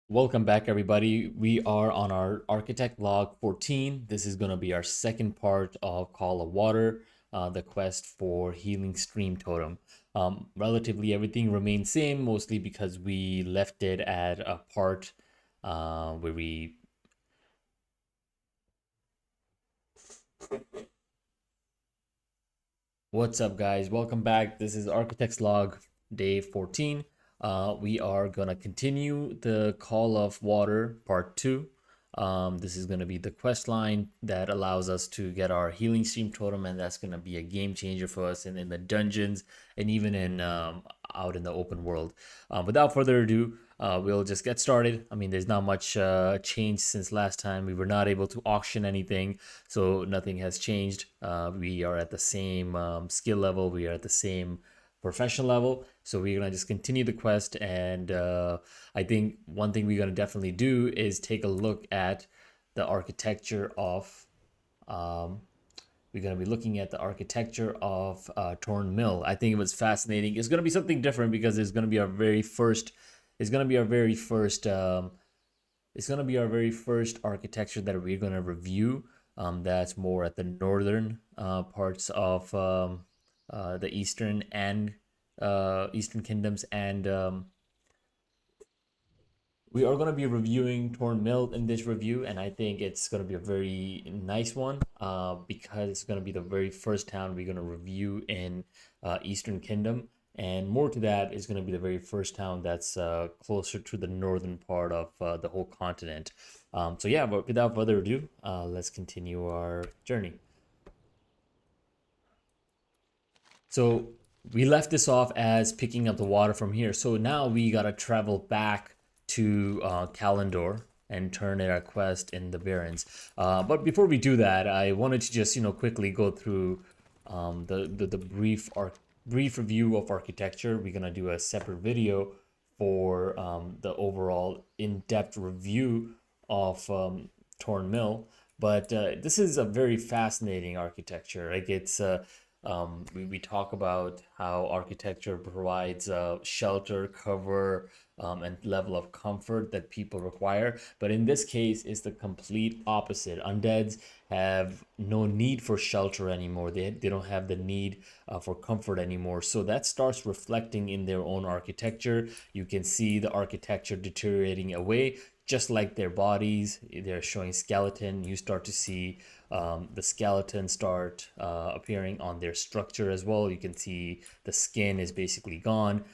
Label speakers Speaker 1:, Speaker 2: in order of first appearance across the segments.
Speaker 1: Welcome back, everybody. We are on our Architect Log 14. This is going to be our second part of Call of Water, the quest for Healing Stream Totem. Relatively everything remains same, mostly because we left it at a part where we... What's up, guys? Welcome back. This is Architect's Log, day 14. We are going to continue the Call of Water, part 2. This is going to be the quest line that allows us to get our healing stream totem, and that's going to be a game changer for us in the dungeons and even in out in the open world. Without further ado, we'll just get started. I mean, there's not much change since last time. We were not able to auction anything, so nothing has changed. We are at the same skill level. We are at the same professional level, so we're gonna just continue the quest. And I think one thing we're gonna definitely do is take a look at the architecture of we're going to be looking at the architecture of Torn Mill. I think it was fascinating. It's going to be something different because it's going to be our very first. It's going to be our very first. It's going to be our very first architecture that we're going to review. That's more at the northern parts of the eastern and eastern kingdoms, and we are going to be reviewing Torn Mill in this review, and I think it's going to be a very nice one because it's going to be the very first town we're going to review in Eastern Kingdom. And more to that, is going to be the very first town that's closer to the northern part of the whole continent. So yeah, but without further ado, let's continue our journey. So we left this off as picking up the water from here. So now we gotta travel back to Kalendor and turn in our quest in the Barrens. But before we do that, I wanted to just quickly go through the brief review of architecture. We're gonna do a separate video for the overall in-depth review of Torn Mill. But this is a very fascinating architecture. Like we talk about how architecture provides shelter, cover, and level of comfort that people require. But in this case, it's the complete opposite. Undeads have no need for shelter anymore. They don't have the need for comfort anymore. So that starts reflecting in their own architecture. You can see the architecture deteriorating away, just like their bodies. They're showing skeleton. You start to see the skeleton start appearing on their structure as well. You can see the skin is basically gone.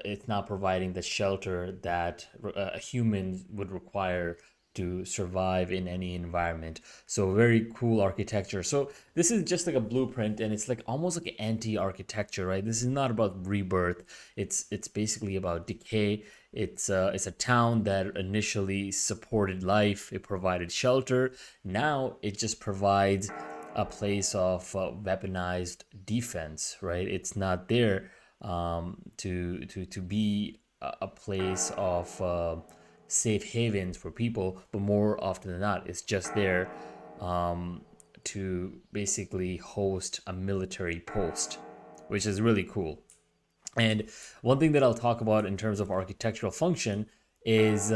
Speaker 1: It's not providing the shelter that a human would require to survive in any environment. So very cool architecture. So this is just like a blueprint, and it's like almost like anti-architecture, right? This is not about rebirth. It's basically about decay. It's a town that initially supported life. It provided shelter. Now it just provides a place of weaponized defense, right? It's not there to be a place of safe havens for people, but more often than not, it's just there to basically host a military post, which is really cool. And one thing that I'll talk about in terms of architectural function is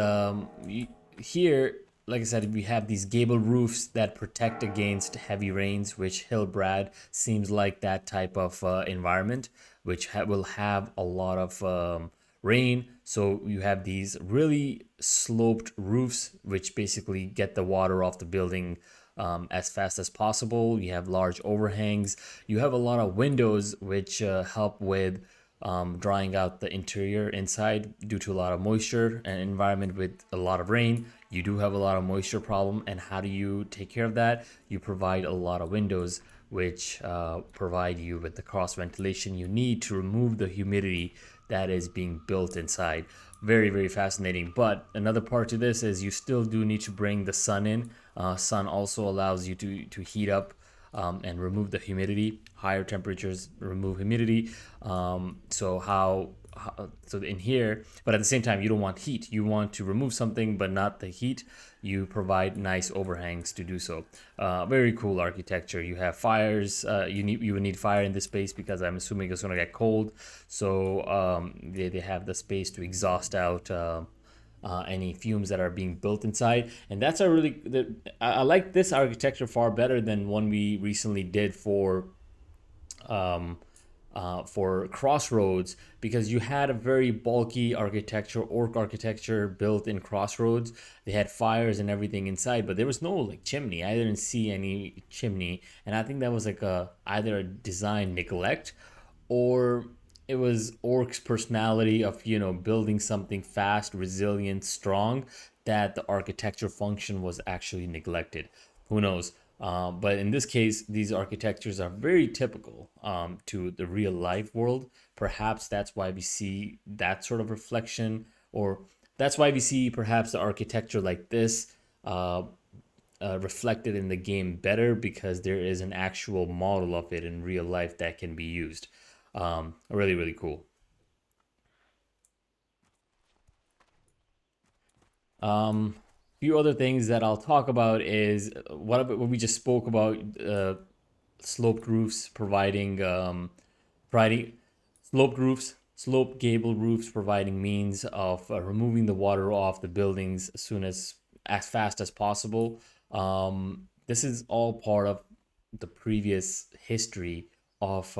Speaker 1: here, like I said, we have these gable roofs that protect against heavy rains, which Hillbrad seems like that type of environment, which will have a lot of rain. So you have these really sloped roofs, which basically get the water off the building as fast as possible. You have large overhangs. You have a lot of windows, which help with drying out the interior inside due to a lot of moisture and environment with a lot of rain. You do have a lot of moisture problem, and how do you take care of that? You provide a lot of windows, which provide you with the cross ventilation you need to remove the humidity that is being built inside. Very, very fascinating. But another part to this is you still do need to bring the sun in. Sun also allows you to heat up and remove the humidity. Higher temperatures remove humidity. So in here, but at the same time, you don't want heat. You want to remove something, but not the heat. You provide nice overhangs to do so. Very cool architecture. You have fires. You would need fire in this space because I'm assuming it's gonna get cold. So they have the space to exhaust out any fumes that are being built inside. And that's a really I like this architecture far better than one we recently did um, for Crossroads, because you had a very bulky architecture, orc architecture built in Crossroads. They had fires and everything inside, but there was no like chimney. I didn't see any chimney, and I think that was like a either a design neglect, or it was orc's personality of building something fast, resilient, strong, that the architecture function was actually neglected. Who knows? But in this case, these architectures are very typical to the real life world. Perhaps that's why we see that sort of reflection, or that's why we see perhaps the architecture like this uh, reflected in the game better, because there is an actual model of it in real life that can be used. Really, really cool. Few other things that I'll talk about is what we just spoke about. Sloped roofs providing sloped roofs, sloped gable roofs providing means of removing the water off the buildings as fast as possible. This is all part of the previous history of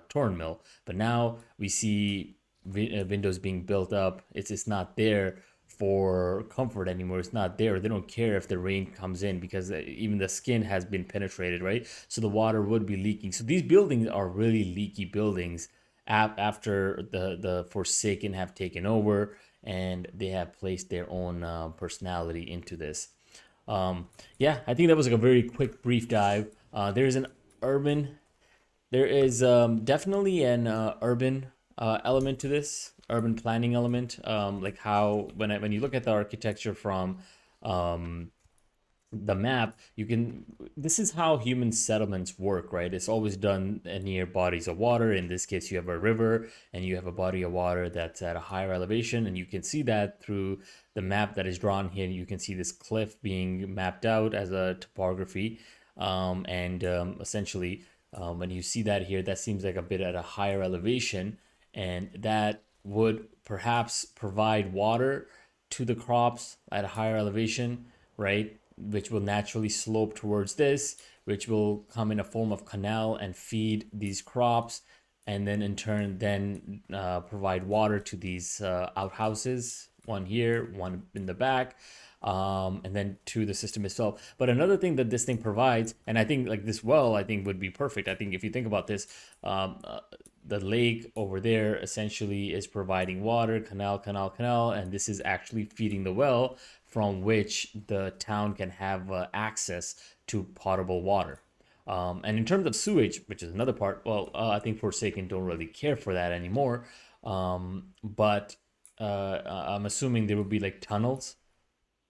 Speaker 1: Torn Mill, but now we see windows being built up. It's not there for comfort anymore. It's not there. They don't care if the rain comes in, because even the skin has been penetrated, right? So the water would be leaking. So these buildings are really leaky buildings after the Forsaken have taken over, and they have placed their own personality into this. Yeah, I think that was like a very quick, brief dive. There's an urban there is definitely an urban element to this, urban planning element. Like how when you look at the architecture from um, the map, you can. This is how human settlements work, right? It's always done near bodies of water. In this case, you have a river and you have a body of water that's at a higher elevation, and you can see that through the map that is drawn here. You can see this cliff being mapped out as a topography, and essentially, when you see that here, that seems like a bit at a higher elevation, and that would perhaps provide water to the crops at a higher elevation, right? Which will naturally slope towards this, which will come in a form of canal and feed these crops, and then in turn, then provide water to these outhouses. One here, one in the back, and then to the system itself. But another thing that this thing provides, and I think like this well, I think would be perfect. I think if you think about this, the lake over there essentially is providing water, canal, canal, canal, and this is actually feeding the well from which the town can have access to potable water. And in terms of sewage, which is another part, well, I think Forsaken don't really care for that anymore. But I'm assuming there will be like tunnels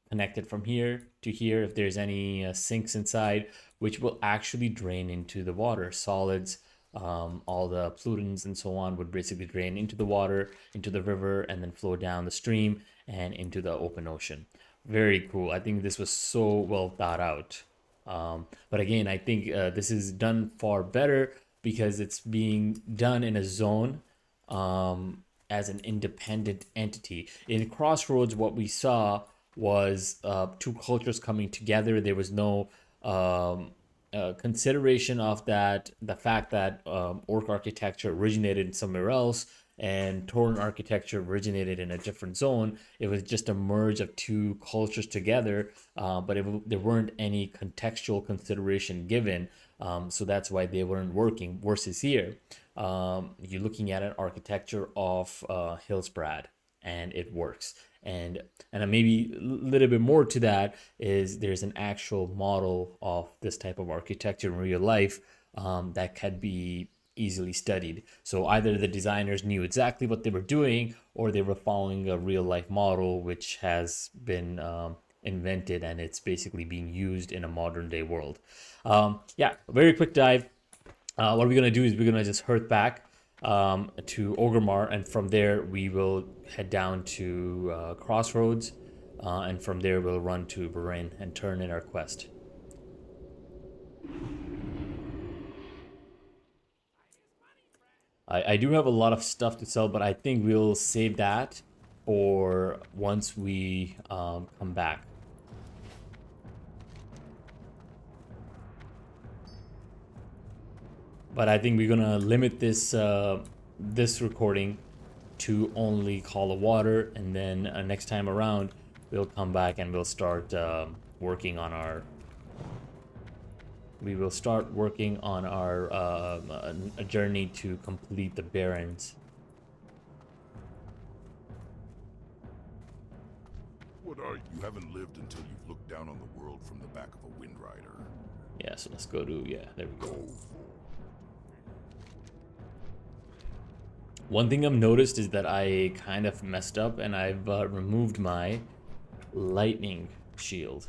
Speaker 1: connected from here to here if there's any sinks inside, which will actually drain into the water. Solids, all the pollutants and so on would basically drain into the water, into the river, and then flow down the stream and into the open ocean. Very cool. I think this was so well thought out. But again, I think this is done far better because it's being done in a zone, as an independent entity. In Crossroads, what we saw was two cultures coming together. There was no consideration of that, the fact that orc architecture originated somewhere else and Tauren architecture originated in a different zone. It was just a merge of two cultures together, but there weren't any contextual consideration given. So that's why they weren't working. Versus here, you're looking at an architecture of Hillsbrad, and it works. And maybe a little bit more to that is there's an actual model of this type of architecture in real life, that can be easily studied. So either the designers knew exactly what they were doing, or they were following a real life model which has been invented, and it's basically being used in a modern day world. Yeah, very quick dive. What we're gonna do is we're gonna just hurt back to Orgrimmar, and from there we will head down to Crossroads, and from there we'll run to Barrens and turn in our quest. I do have a lot of stuff to sell, but I think we'll save that or once we come back. But I think we're gonna limit this this recording to only Call of Water, and then next time around we'll come back and we'll start working on our. We will start working on our a journey to complete the Barrens.
Speaker 2: What are you? You haven't lived until you've looked down on the world from the back of a wind rider.
Speaker 1: Yeah, so let's go to, yeah, there we go. One thing I've noticed is that I kind of messed up and I've removed my lightning shield.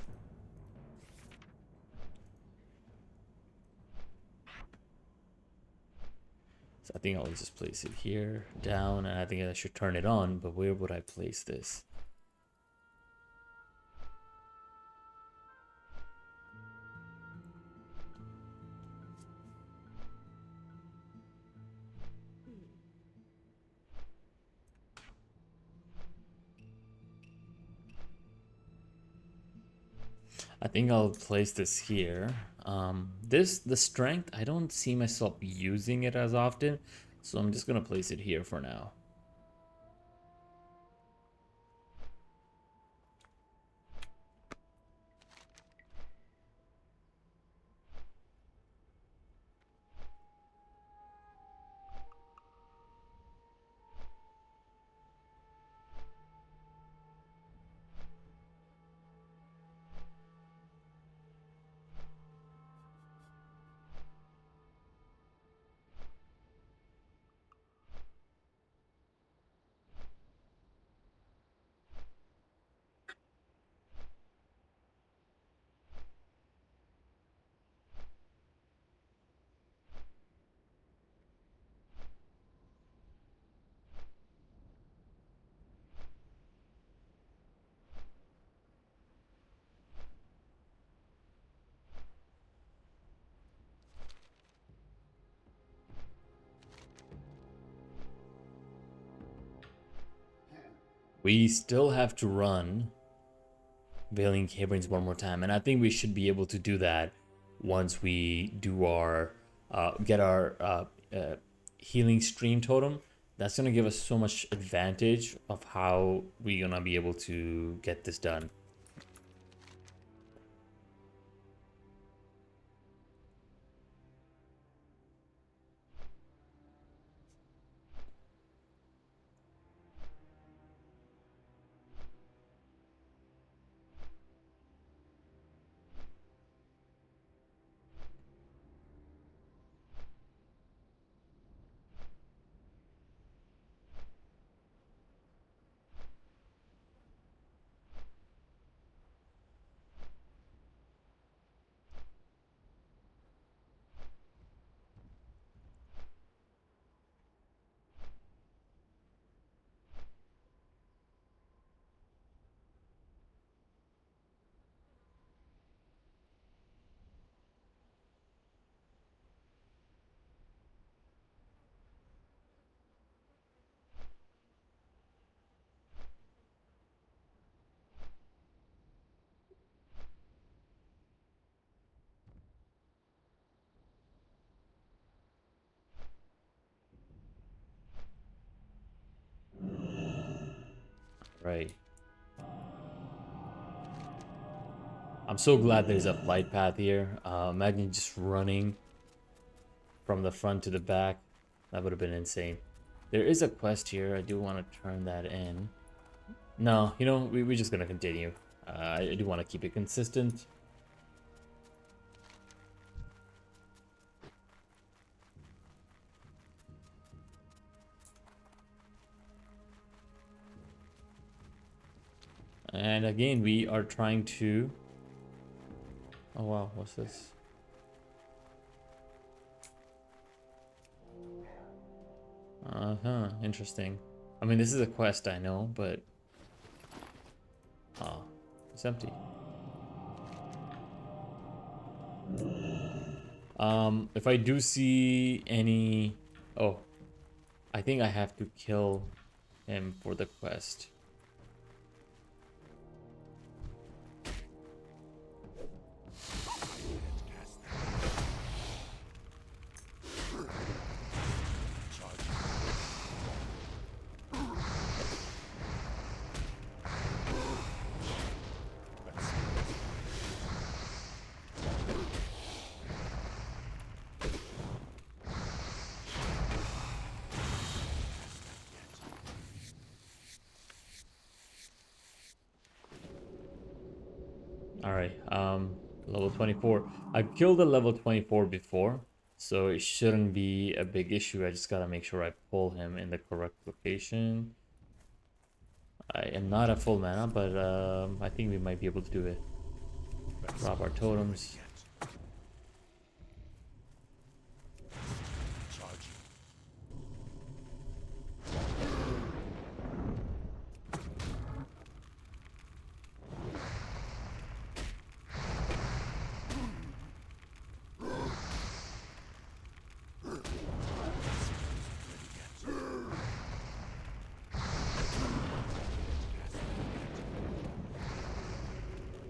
Speaker 1: So I think I'll just place it here, down, and I think I should turn it on, but where would I place this? I think I'll place this here. The strength, I don't see myself using it as often, so I'm just gonna place it here for now. We still have to run Veiling Caverns one more time, and I think we should be able to do that once we do our get our healing stream totem. That's gonna give us so much advantage of how we're gonna be able to get this done. Right. I'm so glad there's a flight path here. Imagine just running from the front to the back. That would have been insane. There is a quest here. I do want to turn that in. No, you know, we're just going to continue. I do want to keep it consistent. And again, we are trying to... Oh wow, what's this? Uh-huh, interesting. I mean, this is a quest, I know, but... Oh, it's empty. If I do see any... Oh, I think I have to kill him for the quest. Alright, level 24. I've killed a level 24 before, so it shouldn't be a big issue. I just gotta make sure I pull him in the correct location. I am not at full mana, but I think we might be able to do it. Drop our totems.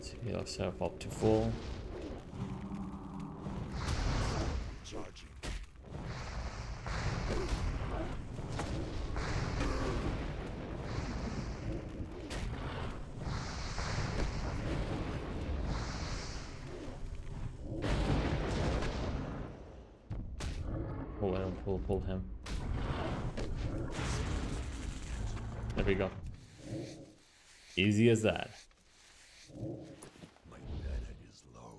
Speaker 1: So heal ourselves up to full.
Speaker 2: Charging.
Speaker 1: Oh, I don't pull him. There we go. Easy as that.
Speaker 2: My mana is low.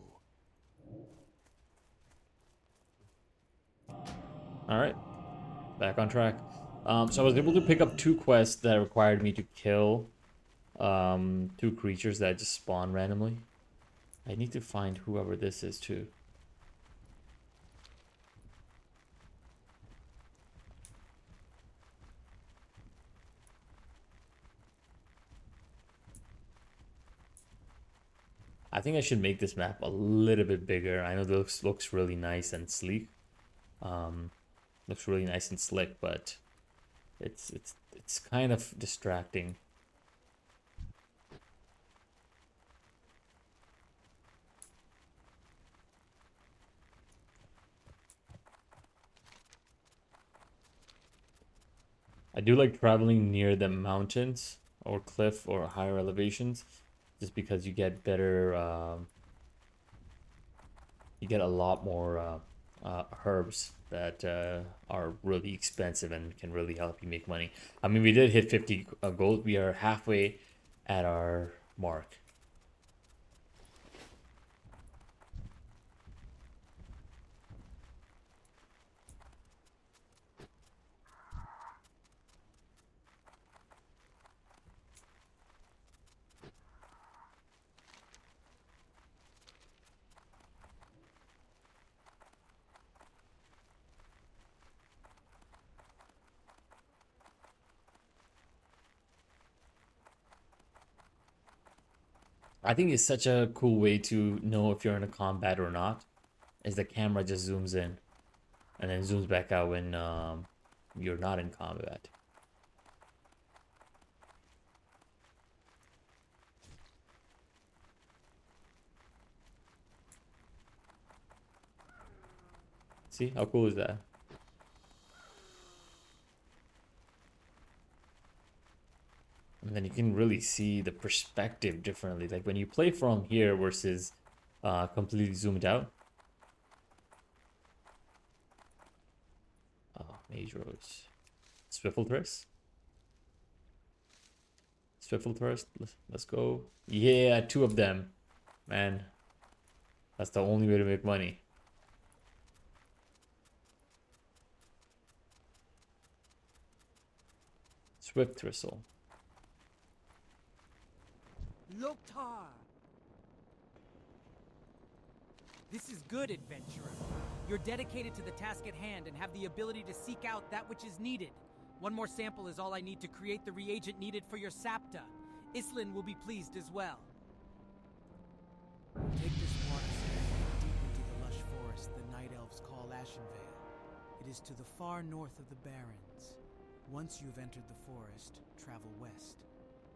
Speaker 1: Alright. Back on track. So I was able to pick up 2 quests that required me to kill 2 creatures that just spawn randomly. I need to find whoever this is too. I think I should make this map a little bit bigger. I know this looks really nice and sleek. Looks really nice and slick, but it's kind of distracting. I do like traveling near the mountains or cliff or higher elevations, just because you get better. You get a lot more herbs that are really expensive and can really help you make money. I mean, we did hit 50 gold. We are halfway at our mark. I think it's such a cool way to know if you're in a combat or not, is the camera just zooms in and then zooms back out when you're not in combat. See, how cool is that? And then you can really see the perspective differently. Like when you play from here versus completely zoomed out. Oh, Mage Rose. Swivel Thrust. Swivel Thrust. Let's go. Yeah, 2 of them. Man, that's the only way to make money. Swift Thistle.
Speaker 3: Loktar! This is good, adventurer. You're dedicated to the task at hand and have the ability to seek out that which is needed. One more sample is all I need to create the reagent needed for your sapta. Islin will be pleased as well. Take this water deep into the lush forest the Night Elves call Ashenvale. It is to the far north of the Barrens. Once you've entered the forest, travel west,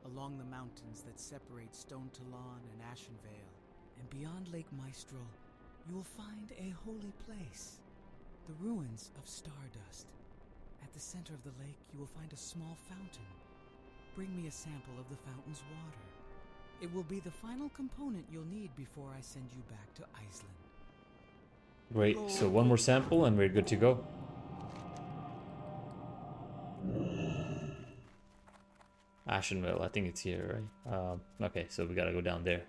Speaker 3: along the mountains that separate Stone Talon and Ashenvale, and beyond Lake Maestral, you will find a holy place, the ruins of Stardust. At the center of the lake, you will find a small fountain. Bring me a sample of the fountain's water. It will be the final component you'll need before I send you back to Iceland.
Speaker 1: Great, so 1 more sample and we're good to go. Ashenville, I think it's here, right? Okay, so we gotta go down there.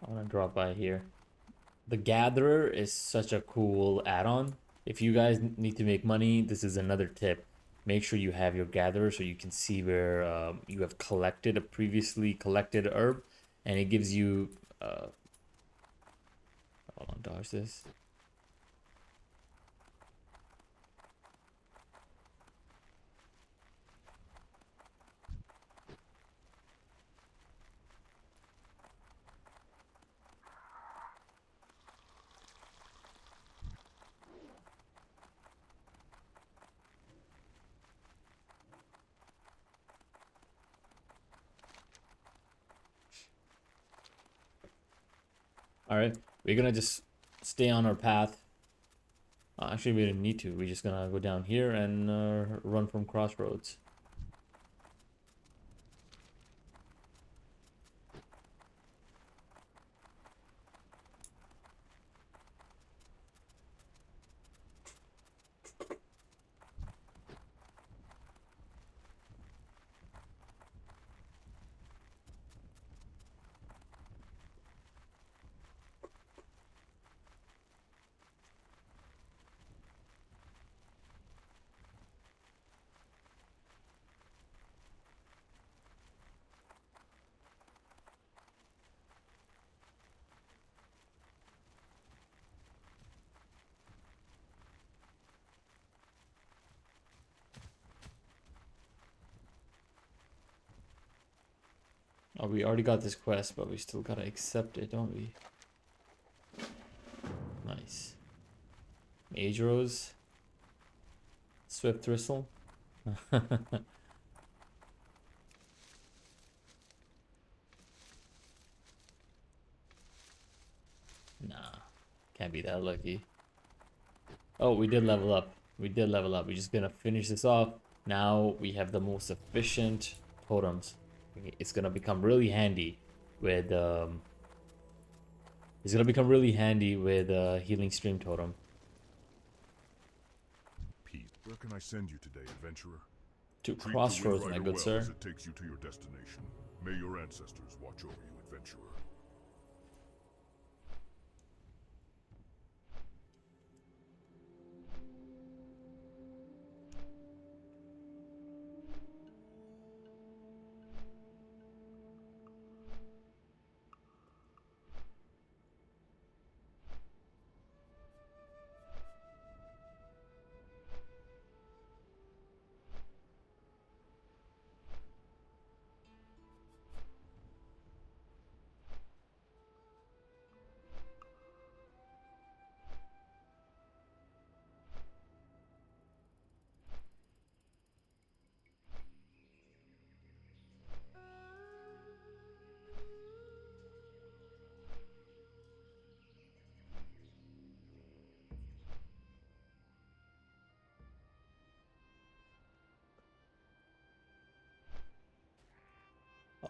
Speaker 1: I want to drop by here. The Gatherer is such a cool add-on. If you guys need to make money, this is another tip. Make sure you have your Gatherer so you can see where you have collected a previously collected herb, and it gives you. Hold on, dodge this. All right, we're gonna just stay on our path. Actually, we didn't need to. We're just gonna go down here and run from Crossroads. Oh, we already got this quest, but we still gotta accept it, don't we? Nice. Mage Rose. Swift Thistle. Nah, can't be that lucky. Oh, we did level up. We did level up. We're just gonna finish this off. Now we have the most efficient totems. It's gonna become really handy with healing stream totem.
Speaker 2: Pete, where can I send you today, adventurer?
Speaker 1: To
Speaker 2: Treat the
Speaker 1: Crossroads, my
Speaker 2: Windrider
Speaker 1: good
Speaker 2: well
Speaker 1: sir.
Speaker 2: as it takes you to your destination. May your ancestors watch over you, adventurer.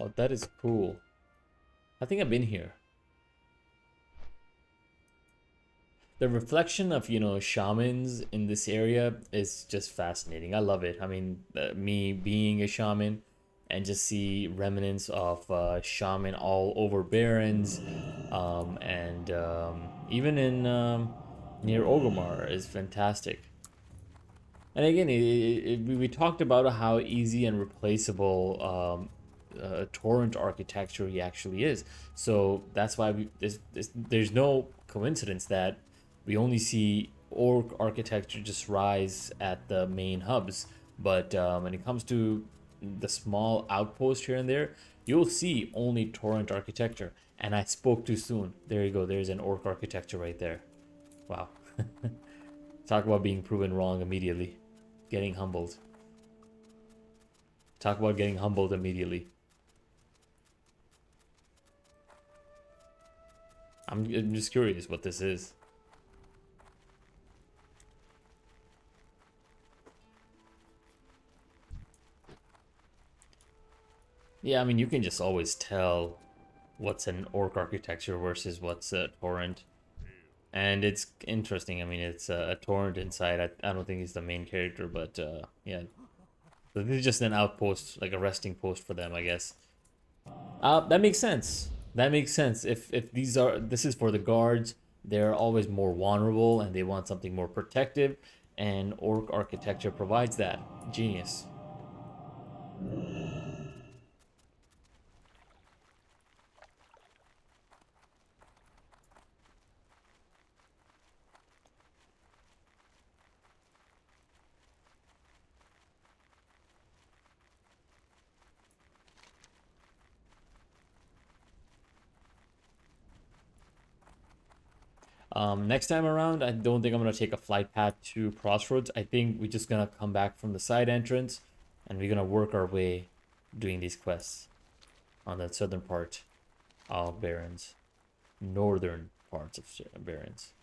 Speaker 1: Oh, that is cool. I think I've been here. The reflection of, shamans in this area is just fascinating. I love it. I mean, me being a shaman and just see remnants of shaman all over Barrens, and even in near Orgrimmar is fantastic. And again, we talked about how easy and replaceable torrent architecture he actually is. So that's why there's no coincidence that we only see orc architecture just rise at the main hubs. But when it comes to the small outpost here and there, you'll see only torrent architecture. And I spoke too soon. There you go. There's an orc architecture right there. Wow. Talk about being proven wrong immediately. Getting humbled. Talk about getting humbled immediately. I'm just curious what this is. Yeah, I mean, you can just always tell what's an orc architecture versus what's a torrent. And it's interesting. I mean, it's a torrent inside. I don't think he's the main character, but yeah. So this is just an outpost, like a resting post for them, I guess. That makes sense. That makes sense. If this is for the guards, they're always more vulnerable and they want something more protective, and orc architecture provides that. Genius. Next time around, I don't think I'm gonna take a flight path to Crossroads. I think we're just gonna come back from the side entrance, and we're gonna work our way doing these quests on the southern part of Barrens, northern parts of Barrens.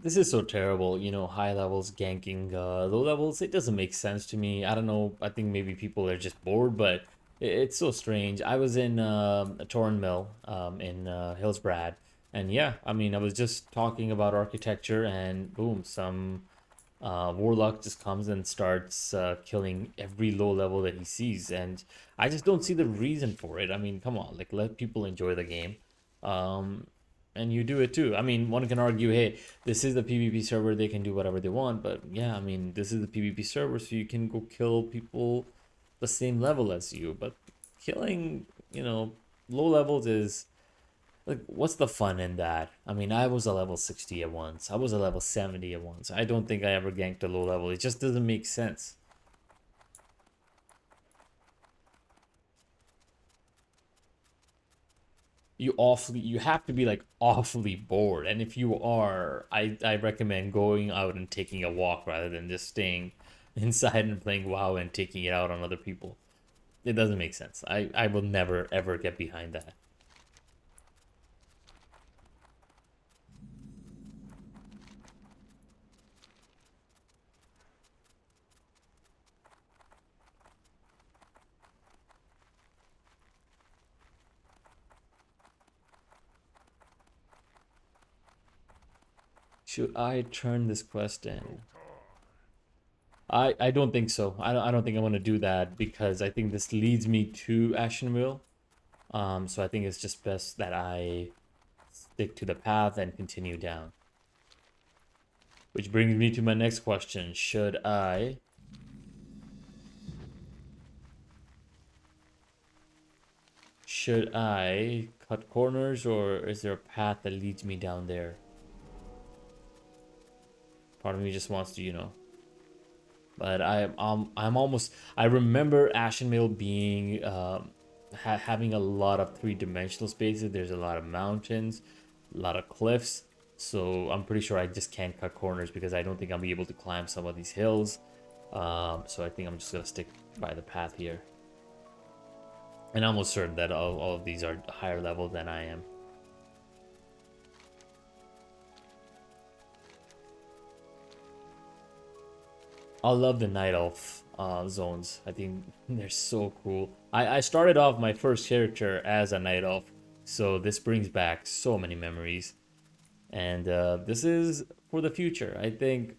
Speaker 1: This is so terrible, high levels ganking low levels. It doesn't make sense to me. I don't know. I think maybe people are just bored, but it's so strange. I was in a Torn Mill in Hillsbrad, and yeah, I mean, I was just talking about architecture, and boom, some Warlock just comes and starts killing every low level that he sees, and I just don't see the reason for it. I mean, come on, like let people enjoy the game, um, and you do it too. I mean, one can argue, hey, this is the PvP server; they can do whatever they want. But yeah, I mean, this is the PvP server, so you can go kill people the same level as you. But killing, low levels is like, what's the fun in that? I mean, I was a level 60 at once. I was a level 70 at once. I don't think I ever ganked a low level. It just doesn't make sense. You have to be like awfully bored. And if you are, I recommend going out and taking a walk rather than just staying inside and playing WoW and taking it out on other people. It doesn't make sense. I will never ever get behind that. Should I turn this quest in? I don't think so. I don't think I want to do that because I think this leads me to Ashenville. So I think it's just best that I stick to the path and continue down. Which brings me to my next question. Should I cut corners, or is there a path that leads me down there? Part of me just wants to. But I'm almost. I remember Ashenvale being having a lot of three-dimensional spaces. There's a lot of mountains, a lot of cliffs. So I'm pretty sure I just can't cut corners because I don't think I'll be able to climb some of these hills. So I think I'm just gonna stick by the path here. And I'm almost certain that all of these are higher level than I am. I love the night elf zones. I think they're so cool. I started off my first character as a night elf, so this brings back so many memories. And this is for the future. I think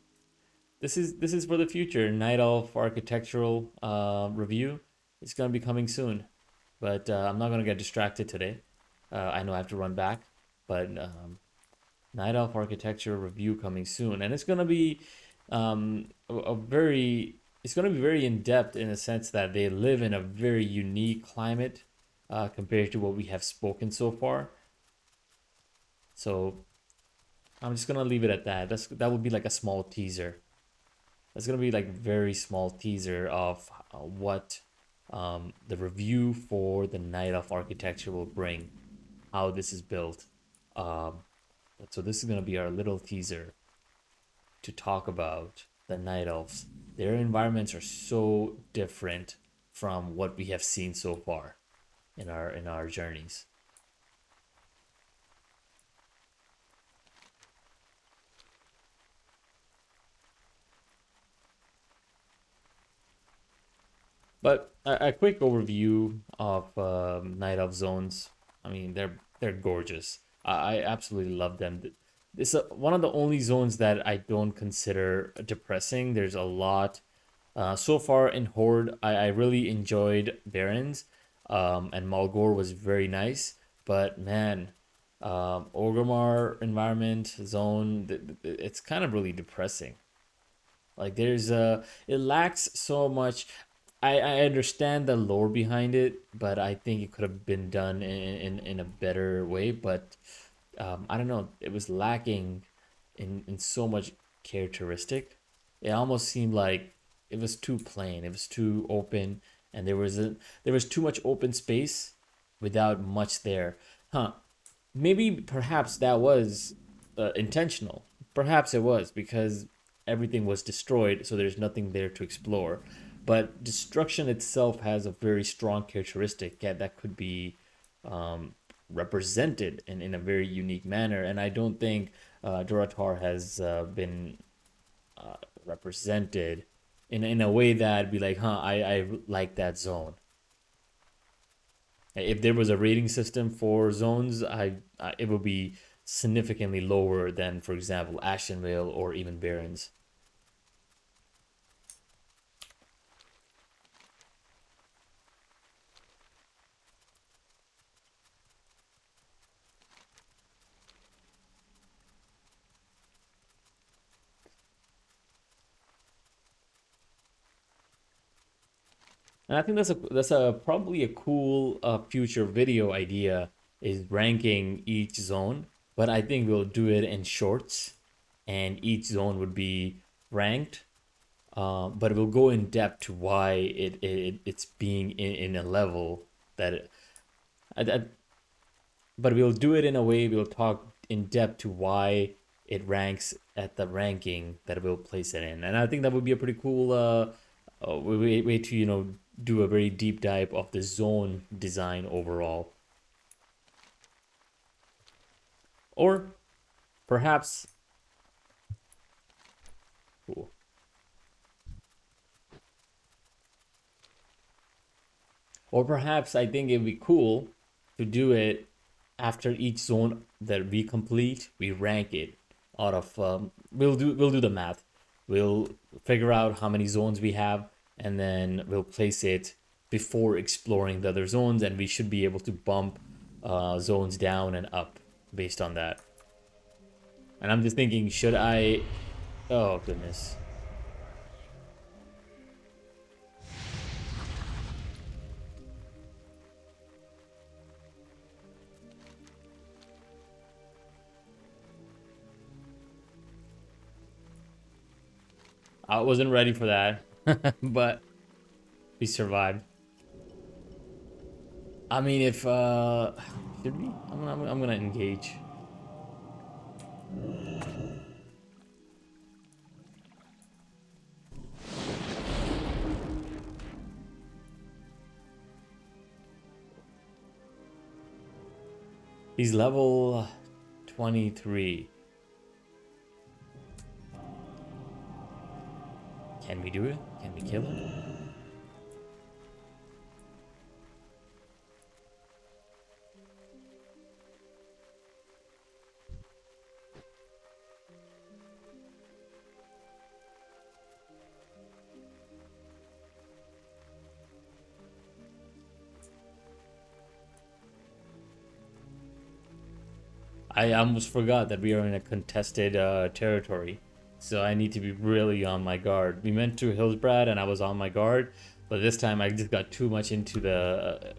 Speaker 1: this is for the future. Night elf architectural review. It's gonna be coming soon, but I'm not gonna get distracted today. I know I have to run back, but Night Elf architecture review coming soon, and it's gonna be a very it's gonna be very in depth in the sense that they live in a very unique climate compared to what we have spoken so far. So I'm just gonna leave it at that. That would be like a small teaser. That's gonna be like very small teaser of what the review for the Night Elf architecture will bring, how this is built. Um, so this is gonna be our little teaser to talk about the Night Elves. Their environments are so different from what we have seen so far. in our journeys. But a quick overview of Night Elf zones. I mean, they're gorgeous. I absolutely love them. It's one of the only zones that I don't consider depressing. There's a lot. So far in Horde, I really enjoyed Barrens, and Malgore was very nice. But man, Orgrimmar environment zone, it's kind of really depressing. Like it lacks so much. I understand the lore behind it, but I think it could have been done in a better way. But I don't know, it was lacking in so much characteristic. It almost seemed like it was too plain, it was too open, and there was too much open space without much there. Huh. Maybe perhaps that was intentional. Perhaps it was because everything was destroyed, so there's nothing there to explore. But destruction itself has a very strong characteristic that could be represented in a very unique manner. And I don't think Duratar has been represented in a way that be like, huh, I like that zone. If there was a rating system for zones, I it would be significantly lower than, for example, Ashenvale or even Barrens. And I think that's a probably a cool future video idea is ranking each zone, but I think we'll do it in shorts, and each zone would be ranked, but we'll go in depth to why it's being in a level that I, but we'll do it in a way we'll talk in depth to why it ranks at the ranking that we'll place it in, and I think that would be a pretty cool way to do a very deep dive of the zone design overall, or perhaps cool. Or perhaps I think it'd be cool to do it after each zone that we complete, we rank it out of. We'll do the math. We'll figure out how many zones we have, and then we'll place it before exploring the other zones, and we should be able to bump zones down and up based on that. And I'm just thinking, should I? Oh goodness. I wasn't ready for that, but we survived. I mean, if should we? I'm gonna engage. He's level 23. Can we do it? Can we kill him? I almost forgot that we are in a contested territory, so I need to be really on my guard. We went to Hillsbrad and I was on my guard, but this time I just got too much into the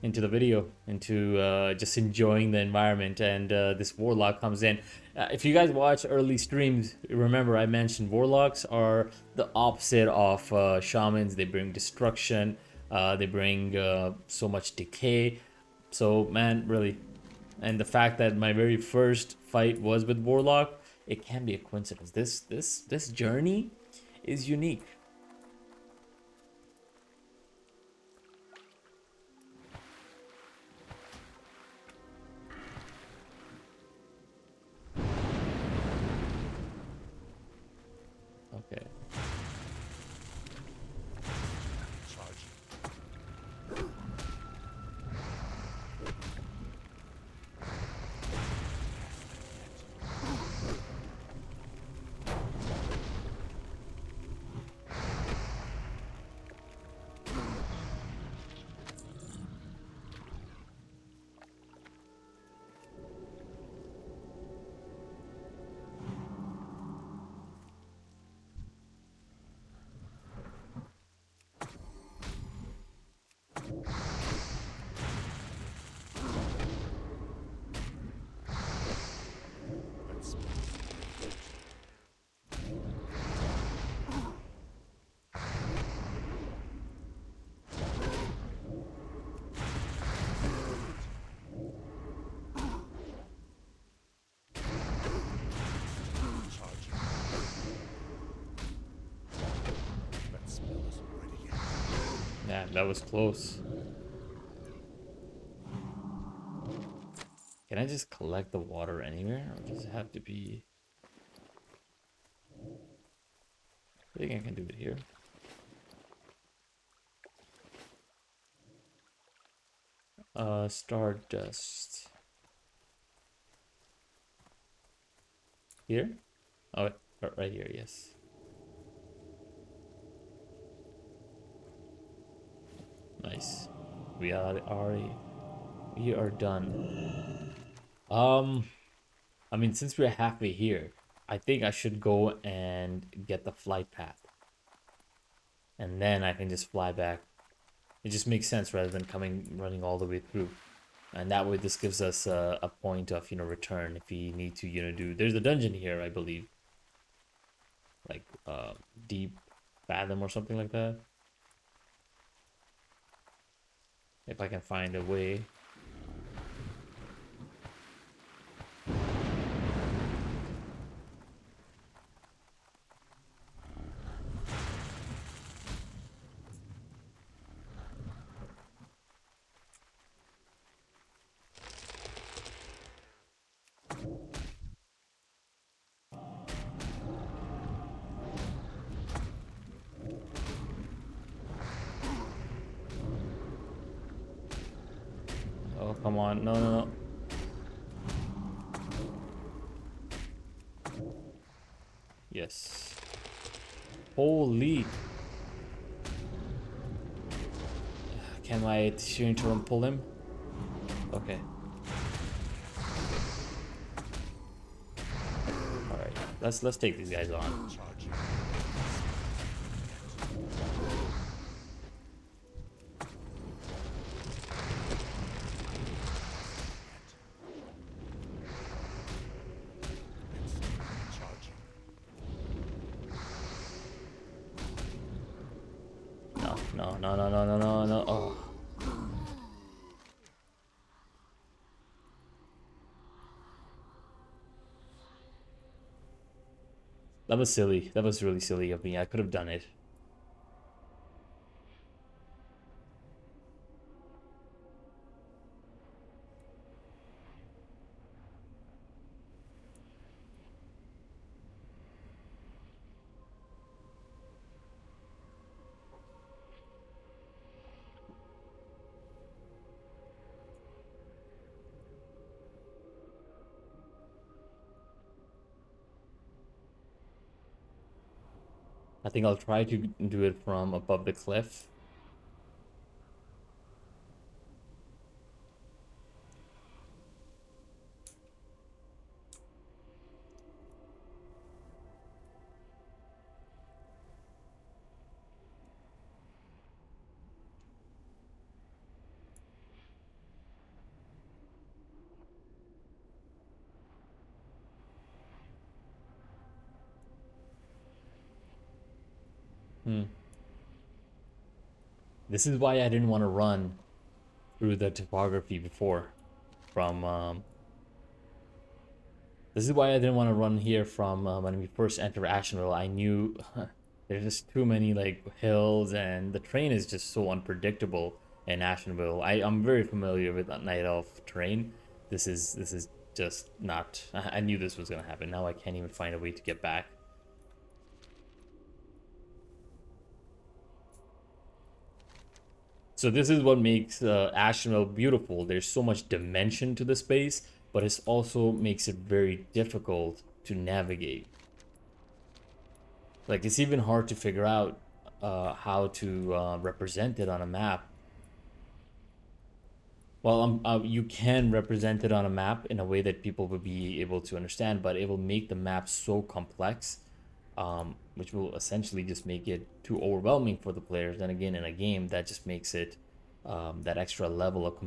Speaker 1: video, into just enjoying the environment, and this warlock comes in. If you guys watch early streams, remember I mentioned warlocks are the opposite of shamans. They bring destruction, they bring so much decay. So man, really, and the fact that my very first fight was with warlock, it can be a coincidence. This journey is unique. Damn, that was close. Can I just collect the water anywhere, or does it have to be? I think I can do it here. Stardust. Here? Oh, right here, yes. Nice. We are done. I mean, since we're halfway here, I think I should go and get the flight path. And then I can just fly back. It just makes sense rather than running all the way through. And that way this gives us a point of, return if we need to, do... There's a dungeon here, I believe. Like, Deep Fathom or something like that. If I can find a way. Oh, come on. No, no, no. Yes. Holy. Can my shearing turtle pull him? Okay. Alright. Let's take these guys on. No, no, no, no, no, no, no. Oh. That was silly. That was really silly of me. I could have done it. I think I'll try to do it from above the cliff. This is why I didn't want to run through the topography before from this is why I didn't want to run here from when we first entered Ashenville. I knew there's just too many like hills, and the terrain is just so unpredictable in Ashenville. I'm very familiar with that Night Elf terrain. This is just not. I knew this was gonna happen. Now I can't even find a way to get back. So this is what makes Ashenville beautiful. There's so much dimension to the space, but it also makes it very difficult to navigate. Like, it's even hard to figure out how to represent it on a map. Well, you can represent it on a map in a way that people will be able to understand, but it will make the map so complex, which will essentially just make it too overwhelming for the players. And again, in a game, that just makes it that extra level of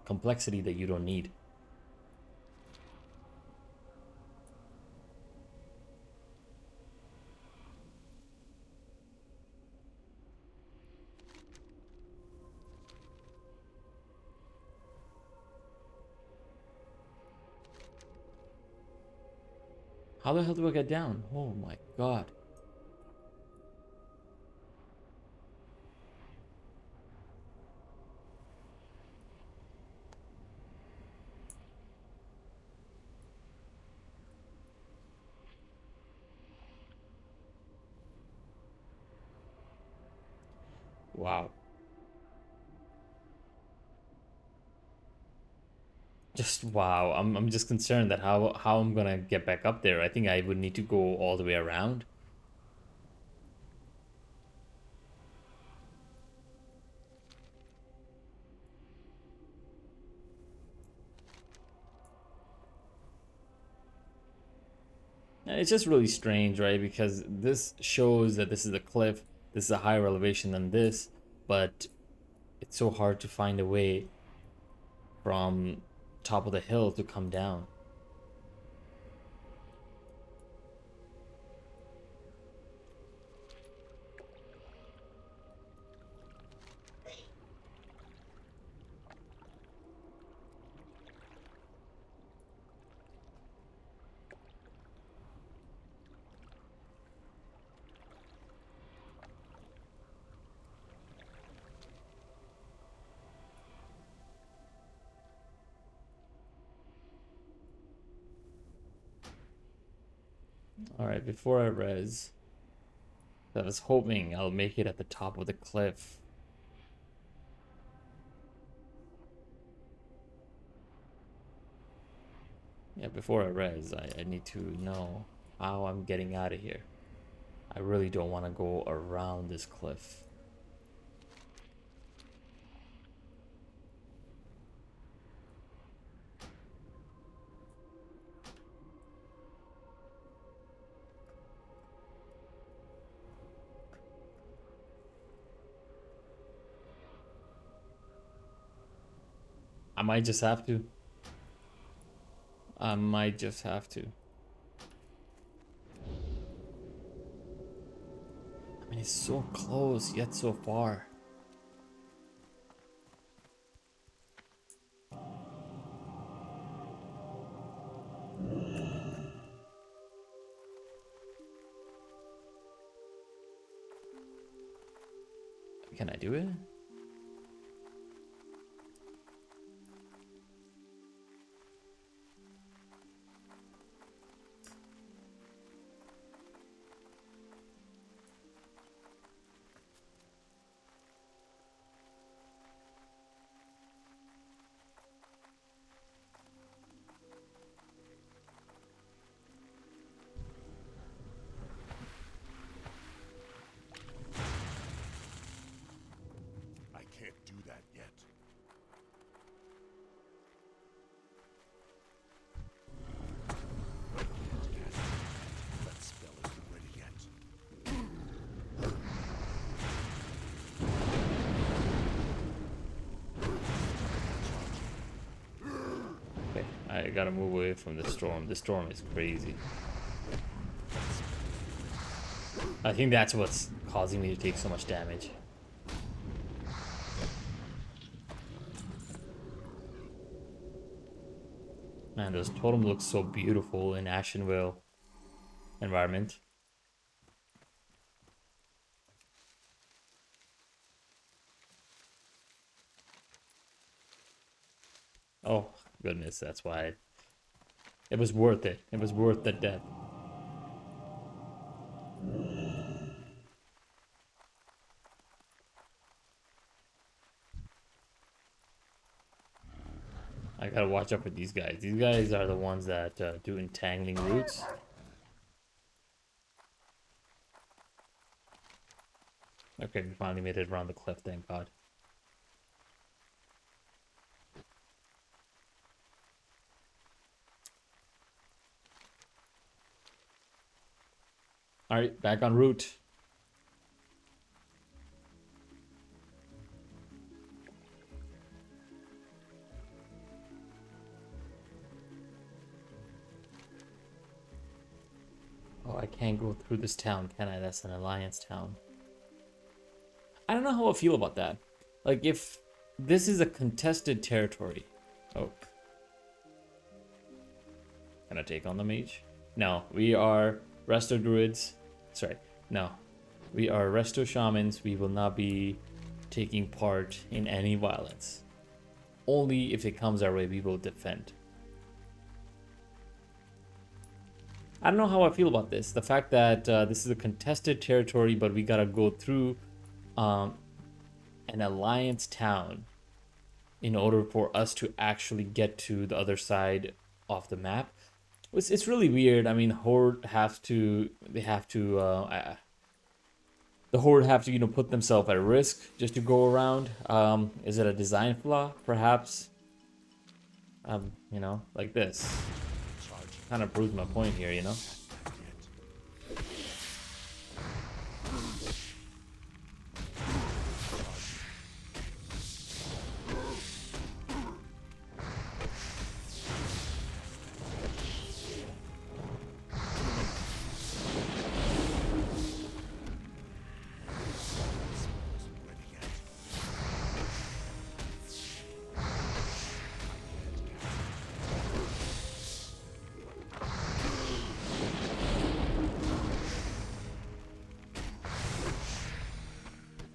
Speaker 1: complexity that you don't need. How the hell do I get down? Oh my god. Wow. Just wow. I'm just concerned that how I'm gonna get back up there. I think I would need to go all the way around. And it's just really strange, right? Because this shows that this is a cliff, this is a higher elevation than this, but it's so hard to find a way from top of the hill to come down. All right, before I res, I was hoping I'll make it at the top of the cliff. Yeah, before I res, I need to know how I'm getting out of here. I really don't want to go around this cliff. I might just have to. I might just have to. I mean, it's so close, yet so far. Can I do it?
Speaker 2: I can't do that yet. That spell isn't ready yet.
Speaker 1: Okay, I gotta move away from the storm. The storm is crazy. I think that's what's causing me to take so much damage. Man, those totems look so beautiful in Ashenvale environment. Oh, goodness, that's why it was worth it. It was worth the death. I gotta watch out for these guys. These guys are the ones that do entangling roots. Okay, we finally made it around the cliff, thank God. Alright, back en route. Oh, I can't go through this town, can I? That's an alliance town. I don't know how I feel about that. Like, if this is a contested territory. Oh. Can I take on the mage? No, we are resto druids. Sorry, no. We are resto shamans. We will not be taking part in any violence. Only if it comes our way, we will defend. I don't know how I feel about this. The fact that this is a contested territory, but we gotta go through an alliance town in order for us to actually get to the other side of the map. It's really weird. I mean, Horde have to they have to the Horde have to put themselves at risk just to go around. Is it a design flaw? Perhaps. Like this. Kind of proves my point here.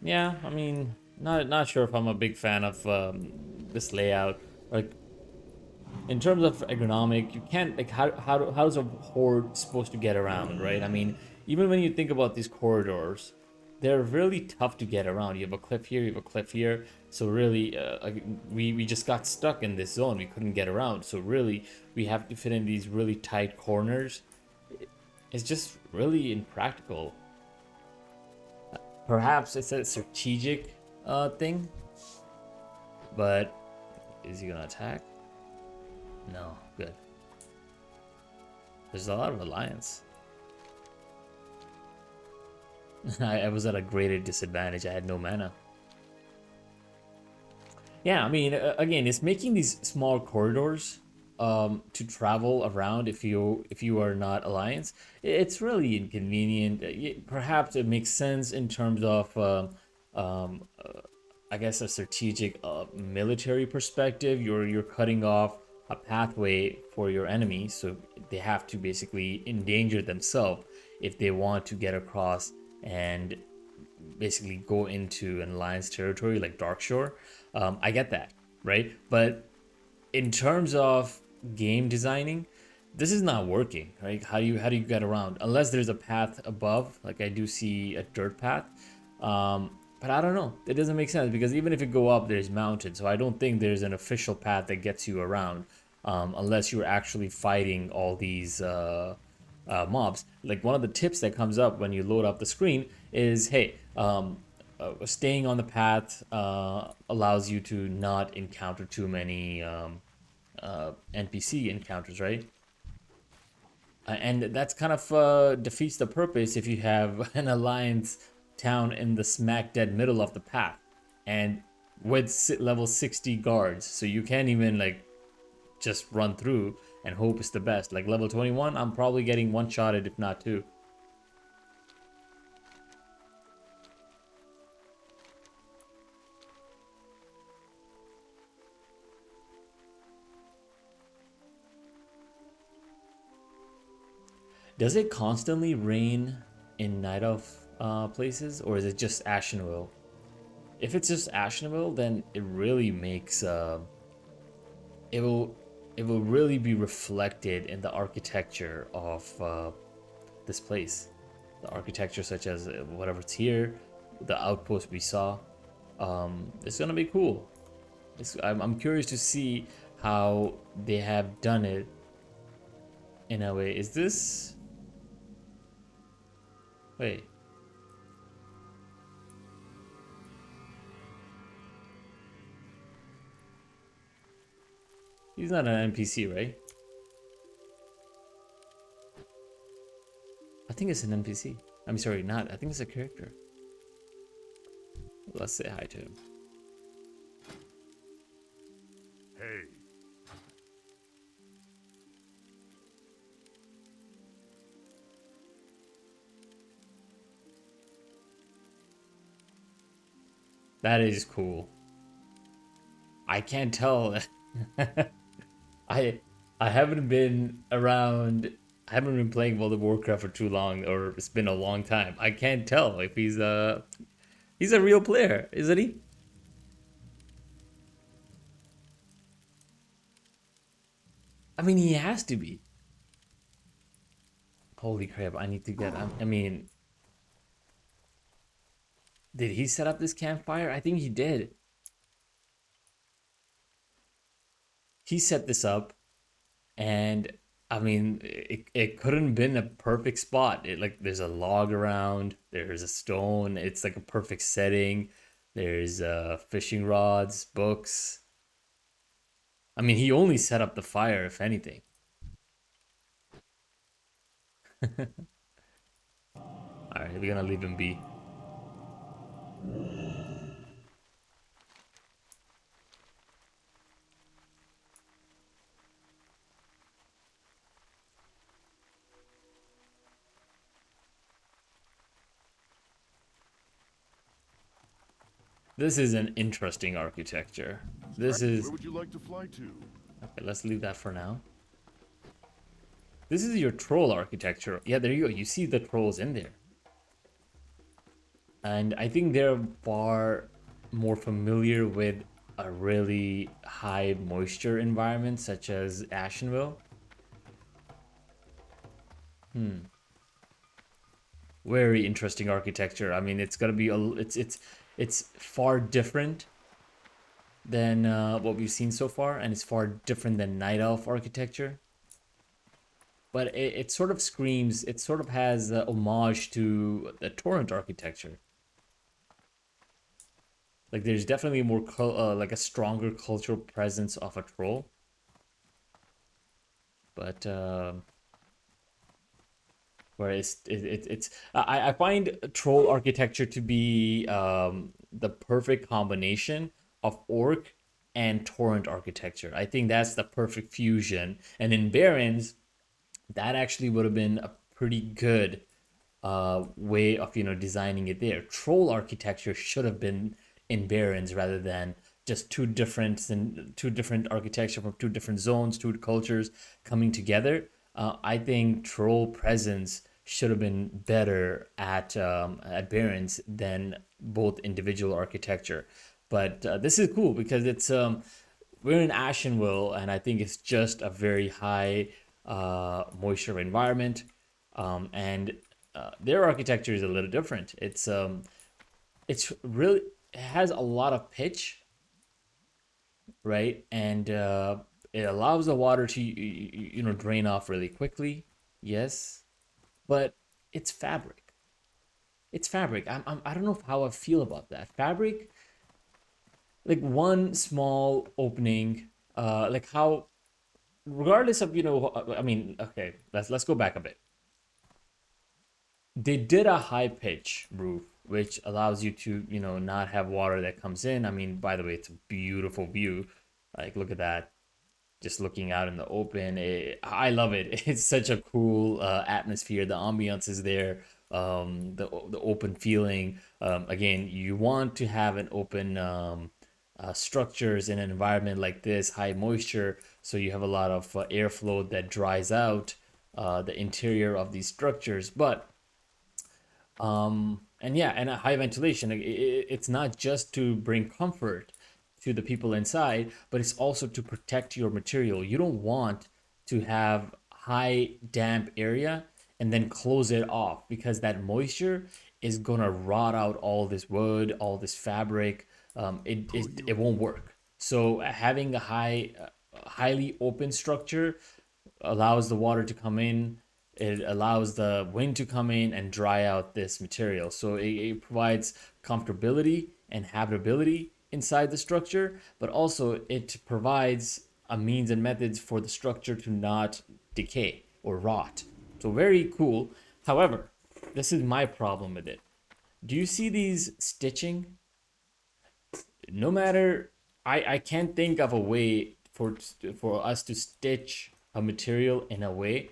Speaker 1: Yeah, I mean, not sure if I'm a big fan of this layout. Like, in terms of ergonomic, you can't like how's a horde supposed to get around, right? I mean, even when you think about these corridors, they're really tough to get around. You have a cliff here, you have a cliff here, so really, like, we just got stuck in this zone. We couldn't get around, so really, we have to fit in these really tight corners. It's just really impractical. Perhaps it's a strategic thing, but is he gonna attack? No, good. There's a lot of alliance. I was at a greater disadvantage. I had no mana. Yeah, I mean, again, it's making these small corridors to travel around if you are not alliance. It's really inconvenient. Perhaps it makes sense in terms of I guess a strategic military perspective. You're cutting off a pathway for your enemy, so they have to basically endanger themselves if they want to get across and basically go into an alliance territory like Darkshore. I get that, right? But in terms of game designing, this is not working, right? How do you get around unless there's a path above? Like I do see a dirt path, but I don't know. It doesn't make sense because even if you go up, there's mountains. So I don't think there's an official path that gets you around, unless you're actually fighting all these mobs. Like one of the tips that comes up when you load up the screen is, hey, staying on the path allows you to not encounter too many NPC encounters, right? And that's kind of defeats the purpose if you have an alliance town in the smack dead middle of the path and with level 60 guards, so you can't even like just run through and hope it's the best. Like level 21, I'm probably getting one shotted if not two. Does it constantly rain in Night Elf places, or is it just Ashenville? If it's just Ashenville, then it really makes it will really be reflected in the architecture of this place. The architecture, such as whatever's here, the outpost we saw. It's gonna be cool. I'm curious to see how they have done it in a way. Is this? Wait. He's not an NPC, right? I think it's an NPC. I'm sorry, not. I think it's a character. Let's say hi to him.
Speaker 2: Hey,
Speaker 1: That is cool. I can't tell. I I haven't been around. I haven't been playing World of Warcraft for too long, or it's been a long time. I can't tell if he's a real player, isn't he? I mean, he has to be. Holy crap! I need to get. I mean, Did he set up this campfire? I think he did. He set this up, and I mean, it couldn't have been a perfect spot. It like there's a log around, there's a stone. It's like a perfect setting. There's fishing rods, books. I mean, he only set up the fire, if anything. All right, we're gonna leave him be. This is an interesting architecture. This
Speaker 2: Where
Speaker 1: is
Speaker 2: would you like to fly to?
Speaker 1: okay. Let's leave that for now. This is your troll architecture. Yeah, there you go. You see the trolls in there. And I think they're far more familiar with a really high moisture environment such as Ashenville. Very interesting architecture. I mean, it's gonna be it's far different than what we've seen so far, and it's far different than Night Elf architecture. But it sort of screams, it sort of has a homage to the Torrent architecture. Like there's definitely more like a stronger cultural presence of a troll. But whereas it's I find troll architecture to be the perfect combination of orc and torrent architecture. I think that's the perfect fusion. And in Barrens, that actually would have been a pretty good way of designing it there. Troll architecture should have been in Barrens rather than just two different architecture from two different zones, two cultures coming together. I think troll presence should have been better at Barrens than both individual architecture. But this is cool because it's we're in Ashenville, and I think it's just a very high moisture environment, and their architecture is a little different. It's really it has a lot of pitch, right? And it allows the water to drain off really quickly. Yes, but it's fabric. It's fabric. I don't know how I feel about that. Fabric, like one small opening, like how, regardless of I mean, okay, let's go back a bit. They did a high pitch roof, which allows you to not have water that comes in. I mean, by the way, it's a beautiful view. Like, look at that. Just looking out in the open, I love it. It's such a cool atmosphere. The ambiance is there. The open feeling. Again, you want to have an open structures in an environment like this, high moisture, so you have a lot of airflow that dries out the interior of these structures. But and yeah, and a high ventilation. It's not just to bring comfort to the people inside, but it's also to protect your material. You don't want to have high damp area and then close it off, because that moisture is gonna rot out all this wood, all this fabric. It won't work. So having a highly open structure allows the water to come in. It allows the wind to come in and dry out this material. So it provides comfortability and habitability inside the structure, but also it provides a means and methods for the structure to not decay or rot. So very cool. However, this is my problem with it. Do you see these stitching? No matter, I can't think of a way for us to stitch a material in a way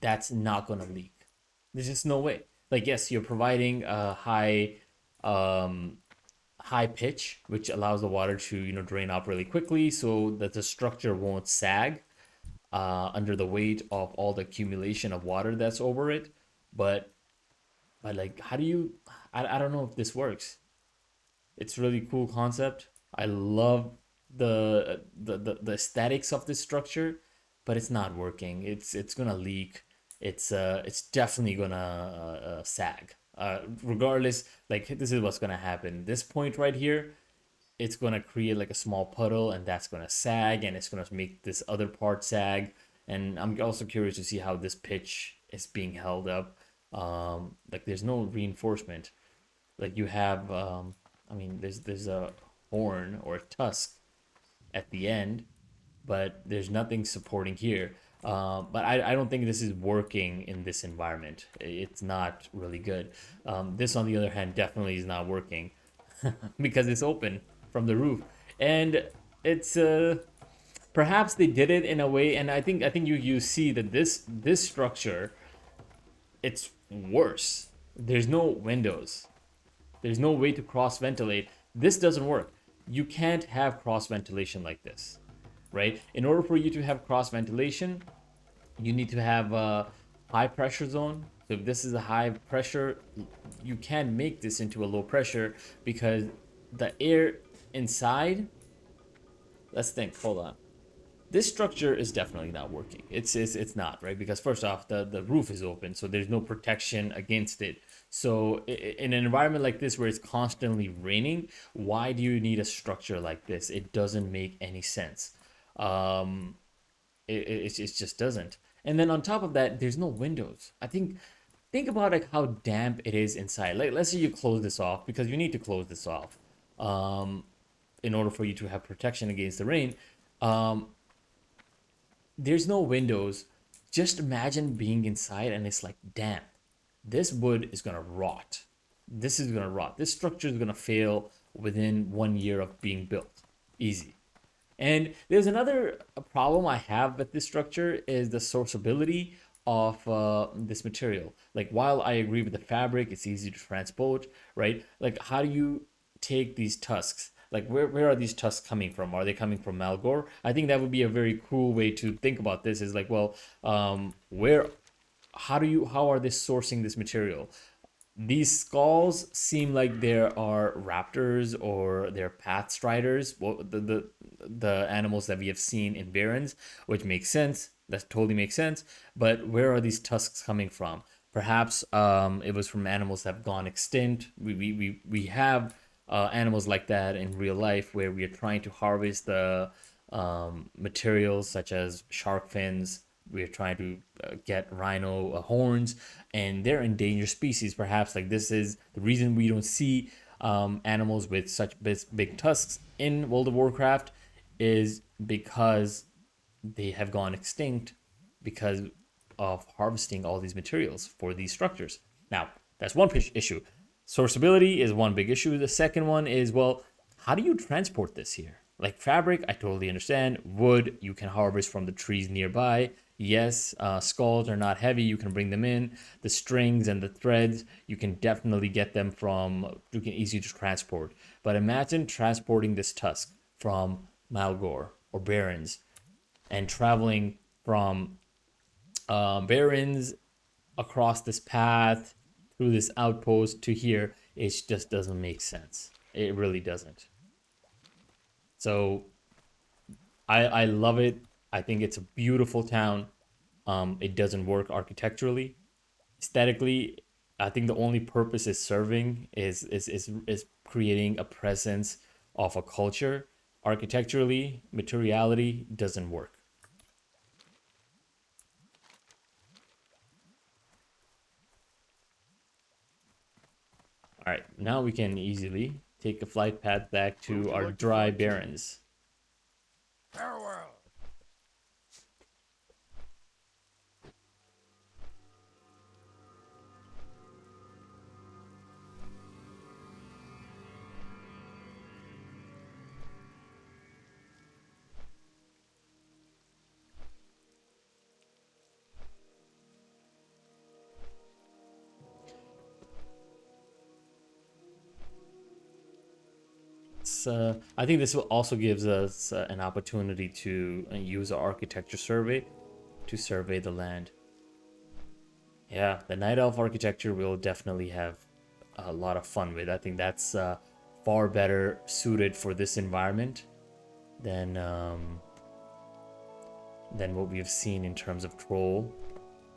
Speaker 1: that's not gonna leak. There's just no way. Like, yes, you're providing a um high pitch, which allows the water to drain off really quickly, so that the structure won't sag under the weight of all the accumulation of water that's over it. But like, how do you? I don't know if this works. It's really cool concept. I love the aesthetics of this structure, but it's not working. It's gonna leak. It's definitely gonna sag. regardless, like this is what's gonna happen. This point right here, it's gonna create like a small puddle, and that's gonna sag, and it's gonna make this other part sag. And I'm also curious to see how this pitch is being held up. Like there's no reinforcement. Like you have, I mean, there's a horn or a tusk at the end, but there's nothing supporting here. But I don't think this is working in this environment. It's not really good. This, on the other hand, definitely is not working because it's open from the roof, and it's perhaps they did it in a way, and I think you see that this structure, it's worse. There's no windows. There's no way to cross ventilate. This doesn't work. You can't have cross ventilation like this, right? In order for you to have cross ventilation, you need to have a high pressure zone. So if this is a high pressure, you can't make this into a low pressure because the air inside. Let's think. Hold on. This structure is definitely not working. It's not, right, because first off, the roof is open, so there's no protection against it. So in an environment like this where it's constantly raining, why do you need a structure like this? It doesn't make any sense. It just doesn't. And then on top of that, there's no windows. Think about like how damp it is inside. Like let's say you close this off, because you need to close this off in order for you to have protection against the rain. There's no windows. Just imagine being inside and it's like damp. This wood is gonna rot. This is gonna rot. This structure is gonna fail within 1 year of being built. Easy. And there's another problem I have with this structure is the sourceability of this material. Like while I agree with the fabric, it's easy to transport, right? Like how do you take these tusks? Like where are these tusks coming from? Are they coming from Malgor? I think that would be a very cool way to think about this. Is like, well, where, how are they sourcing this material? These skulls seem like there are raptors or they're path striders, well, the animals that we have seen in Barrens, which makes sense. That totally makes sense. But where are these tusks coming from? Perhaps it was from animals that have gone extinct. We have animals like that in real life where we are trying to harvest the materials such as shark fins. We're trying to get rhino horns, and they're endangered species. Perhaps like this is the reason we don't see animals with such big tusks in World of Warcraft, is because they have gone extinct because of harvesting all these materials for these structures. Now, that's one issue. Sourceability is one big issue. The second one is, well, how do you transport this here? Like fabric, I totally understand. Wood, you can harvest from the trees nearby. Yes, skulls are not heavy. You can bring them in. The strings and the threads, you can definitely get them from, you can easy to transport. But imagine transporting this tusk from Malgor or Barrens and traveling from Barrens across this path through this outpost to here. It just doesn't make sense. It really doesn't. So I love it. I think it's a beautiful town. It doesn't work architecturally. Aesthetically, I think the only purpose it's serving is creating a presence of a culture. Architecturally, materiality doesn't work. All right, now we can easily take a flight path back to our dry barrens.
Speaker 2: Farewell.
Speaker 1: I think this will also gives us an opportunity to use our architecture survey to survey the land. Yeah, the Night Elf architecture we'll definitely have a lot of fun with. I think that's far better suited for this environment than what we have seen in terms of troll,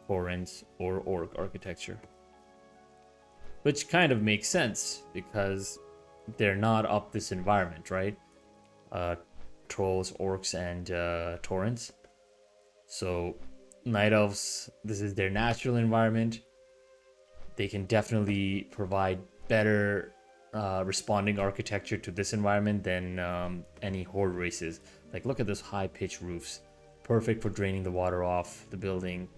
Speaker 1: torrents, or orc architecture. which kind of makes sense because they're not up this environment, right? Uh, Trolls, orcs, and torrents. So night elves, this is their natural environment. They can definitely provide better responding architecture to this environment than any horde races. Like, look at those high pitched roofs, perfect for draining the water off the building.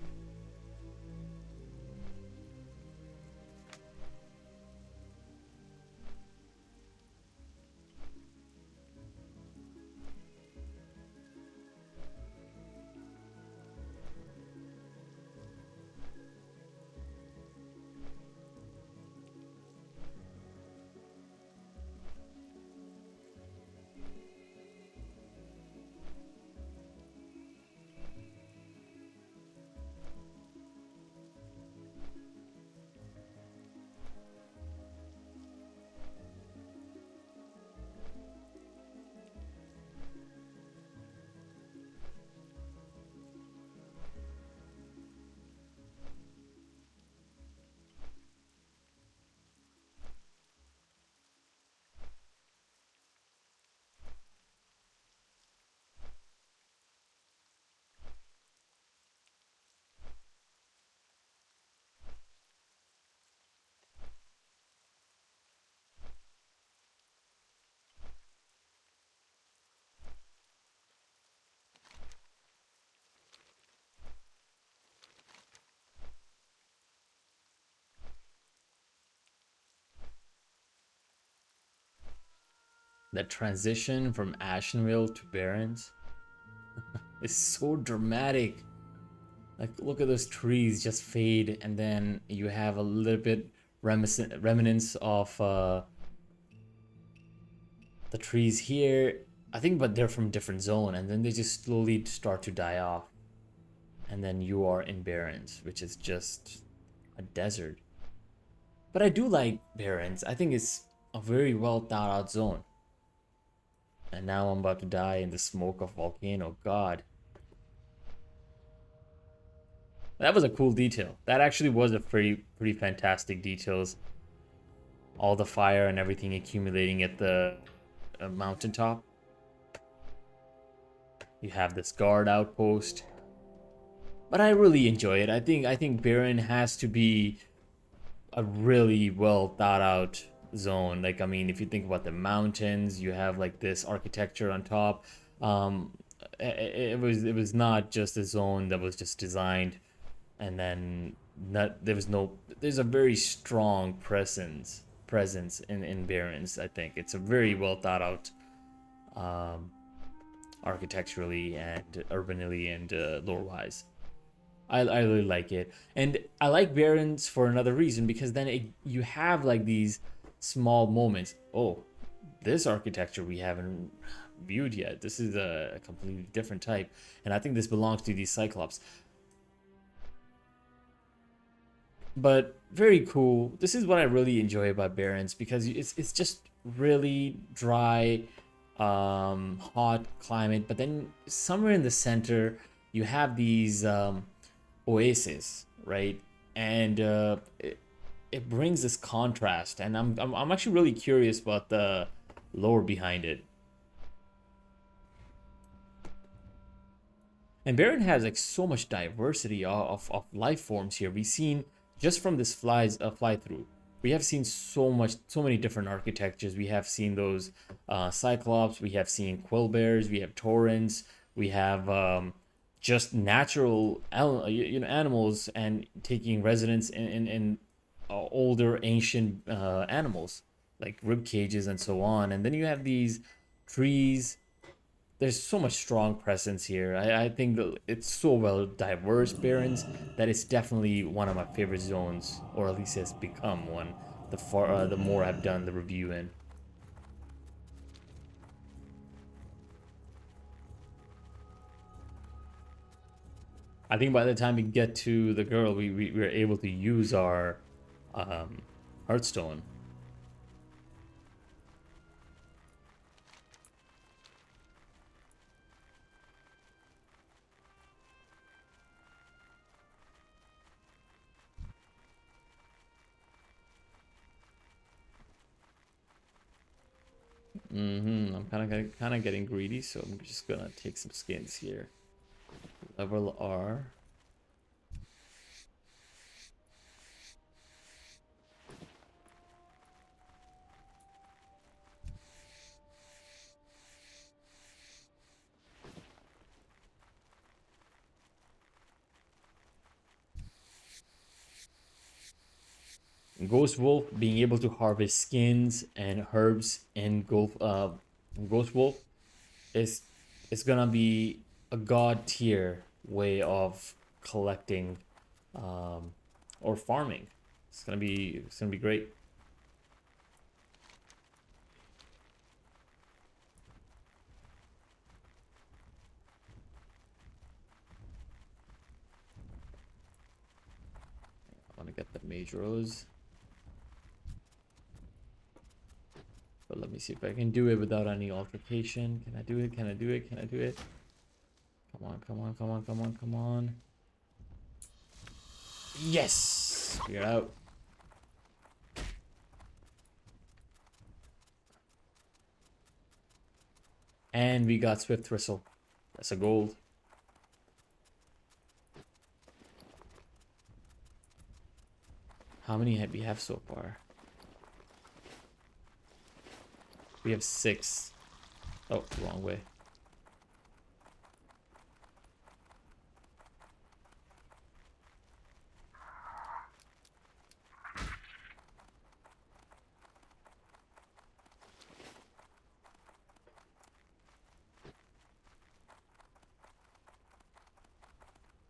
Speaker 1: That transition from Ashenvale to Barrens is so dramatic. Like, look at those trees just fade, and then you have a little bit remnants of the trees here. I think, but they're from different zone, and then they just slowly start to die off. And then you are in Barrens, which is just a desert. But I do like Barrens. I think it's a very well thought out zone. And now I'm about to die in the smoke of volcano. God. That was a cool detail. That actually was a pretty fantastic details. All the fire and everything accumulating at the mountaintop. You have this guard outpost. But I really enjoy it. I think Barren has to be a really well thought out zone. Like, I mean, if you think about the mountains, you have like this architecture on top. It was not just a zone that was just designed and then not there's a very strong presence in Barrens. I think it's a very well thought out architecturally and urbanly and lore wise. I really like it, and I like Barrens for another reason because then you have like these small moments. Oh, this architecture we haven't viewed yet. This is a completely different type, and I think this belongs to these Cyclops. But very cool. This is what I really enjoy about Barrens because it's just really dry, hot climate. But then somewhere in the center, you have these oasis, right? And it brings this contrast, and I'm actually really curious about the lore behind it. And Barren has like so much diversity of life forms here. We've seen just from this fly through. We have seen so many different architectures. We have seen those cyclops. We have seen quill bears. We have torrents. We have just natural animals and taking residence in older ancient animals like rib cages and so on. And then you have these trees. There's so much strong presence here. I think that it's so well diverse, Barrens, that it's definitely one of my favorite zones, or at least has become one. The more I've done the review in. I think by the time we get to the girl, we're able to use our Hearthstone. I'm kind of getting greedy, so I'm just gonna take some skins here. Level R. Ghost Wolf, being able to harvest skins and herbs in Ghost Wolf is gonna be a god tier way of collecting or farming. It's gonna be great. I want to get the mage rose. But let me see if I can do it without any altercation. Can I do it? Can I do it? Can I do it? Come on, come on, come on, come on, come on. Yes! We're out. And we got Swift Whistle. That's a gold. How many have we have so far? We have 6. Oh, wrong way.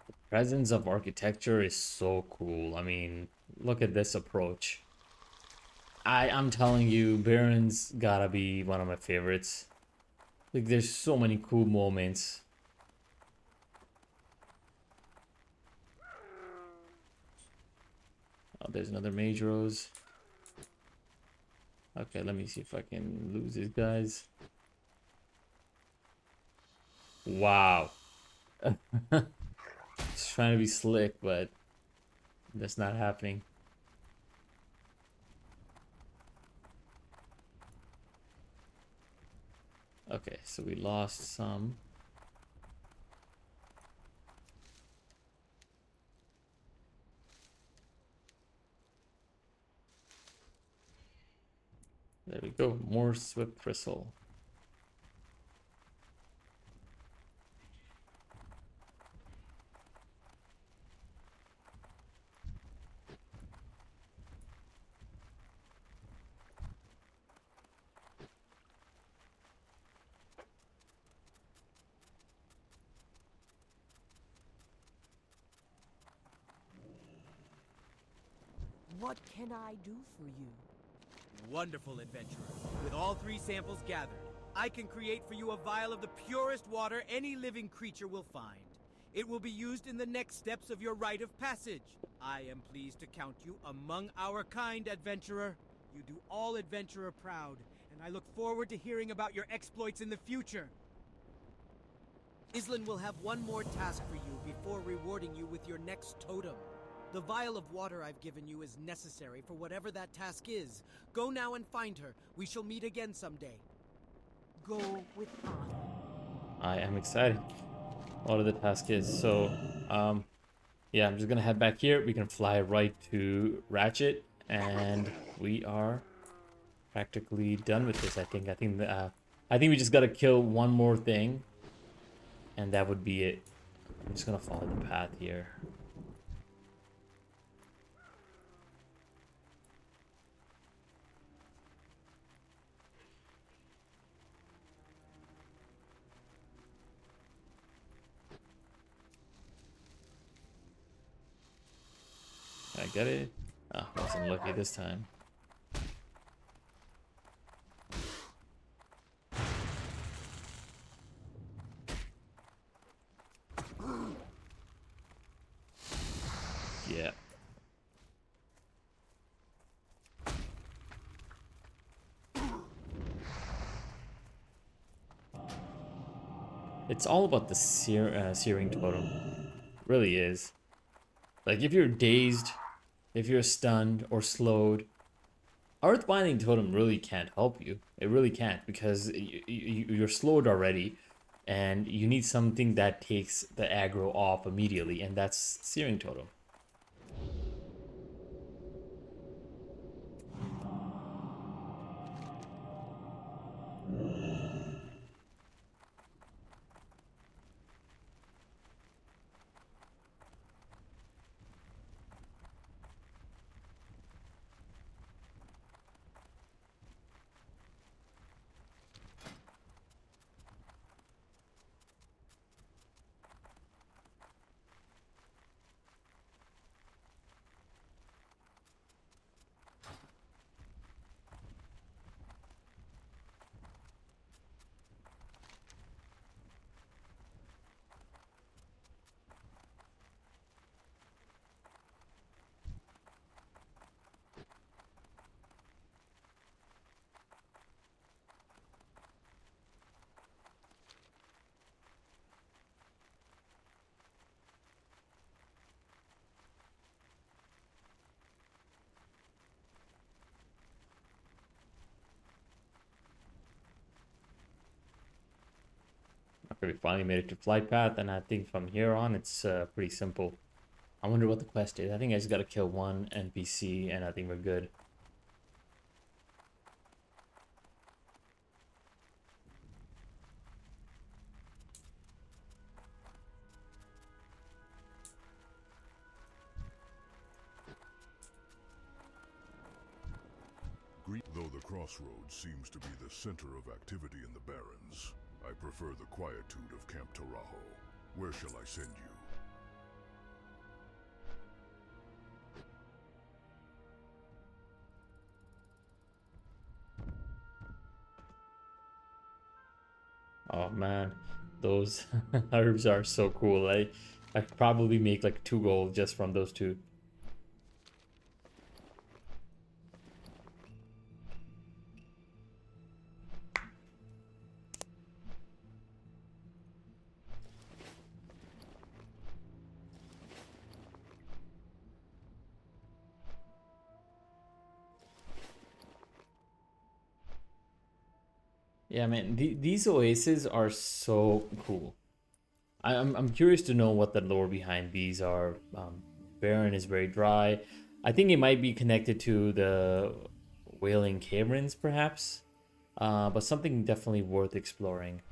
Speaker 1: The presence of architecture is so cool. I mean, look at this approach. I'm telling you, Barrens gotta be one of my favorites. Like, there's so many cool moments. Oh, there's another mage rose. Okay, let me see if I can lose these guys. Wow. Just trying to be slick, but that's not happening. Okay, so we lost some. There we go, more Swift Bristle.
Speaker 4: What can I do for you?
Speaker 3: Wonderful, adventurer. With all 3 samples gathered, I can create for you a vial of the purest water any living creature will find. It will be used in the next steps of your rite of passage. I am pleased to count you among our kind, adventurer. You do all adventurer proud, and I look forward to hearing about your exploits in the future. Islan will have one more task for you before rewarding you with your next totem. The vial of water I've given you is necessary for whatever that task is. Go now and find her. We shall meet again someday.
Speaker 4: Go with honor.
Speaker 1: I am excited. What the task is. So, yeah, I'm just gonna head back here. We can fly right to Ratchet, and we are practically done with this. I think we just gotta kill one more thing, and that would be it. I'm just gonna follow the path here. I get it. Oh, wasn't lucky this time. Yeah. It's all about the searing totem. It really is. Like, if you're dazed, if you're stunned or slowed, Earth binding totem really can't help you. It really can't because you're slowed already, and you need something that takes the aggro off immediately, and that's searing totem. Okay, we finally made it to flight path, and I think from here on it's pretty simple. I wonder what the quest is. I think I just gotta kill one NPC, and I think we're good.
Speaker 2: Though the Crossroads seems to be the center of activity in the Barrens, I prefer the quietude of Camp Tarajo. Where shall I send you?
Speaker 1: Oh man, those herbs are so cool. I could probably make like 2 gold just from those two. Yeah, man, these oases are so cool. I'm curious to know what the lore behind these are. Barren is very dry. I think it might be connected to the Wailing Caverns, perhaps. But something definitely worth exploring.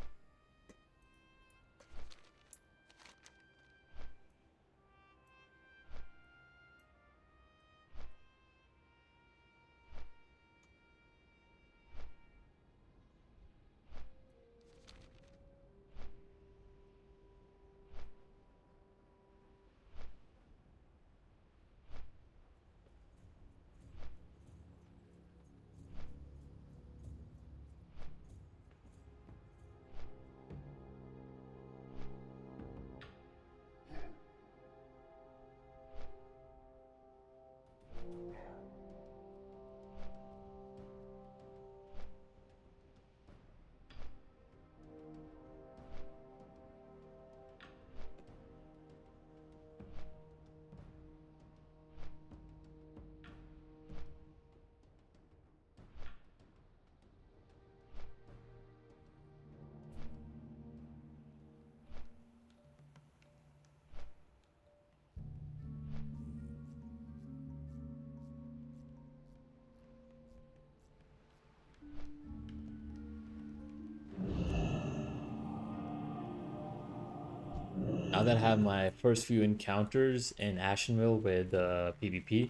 Speaker 1: Now that I have my first few encounters in Ashenville with PvP,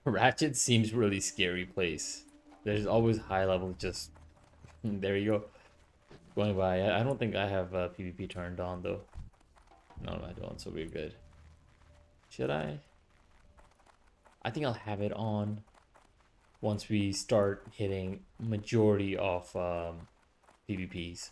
Speaker 1: Ratchet seems really scary place. There's always high level just there you go going by. I don't think I have PvP turned on though. No, I don't. So we're good. Should I? I think I'll have it on once we start hitting majority of PvPs.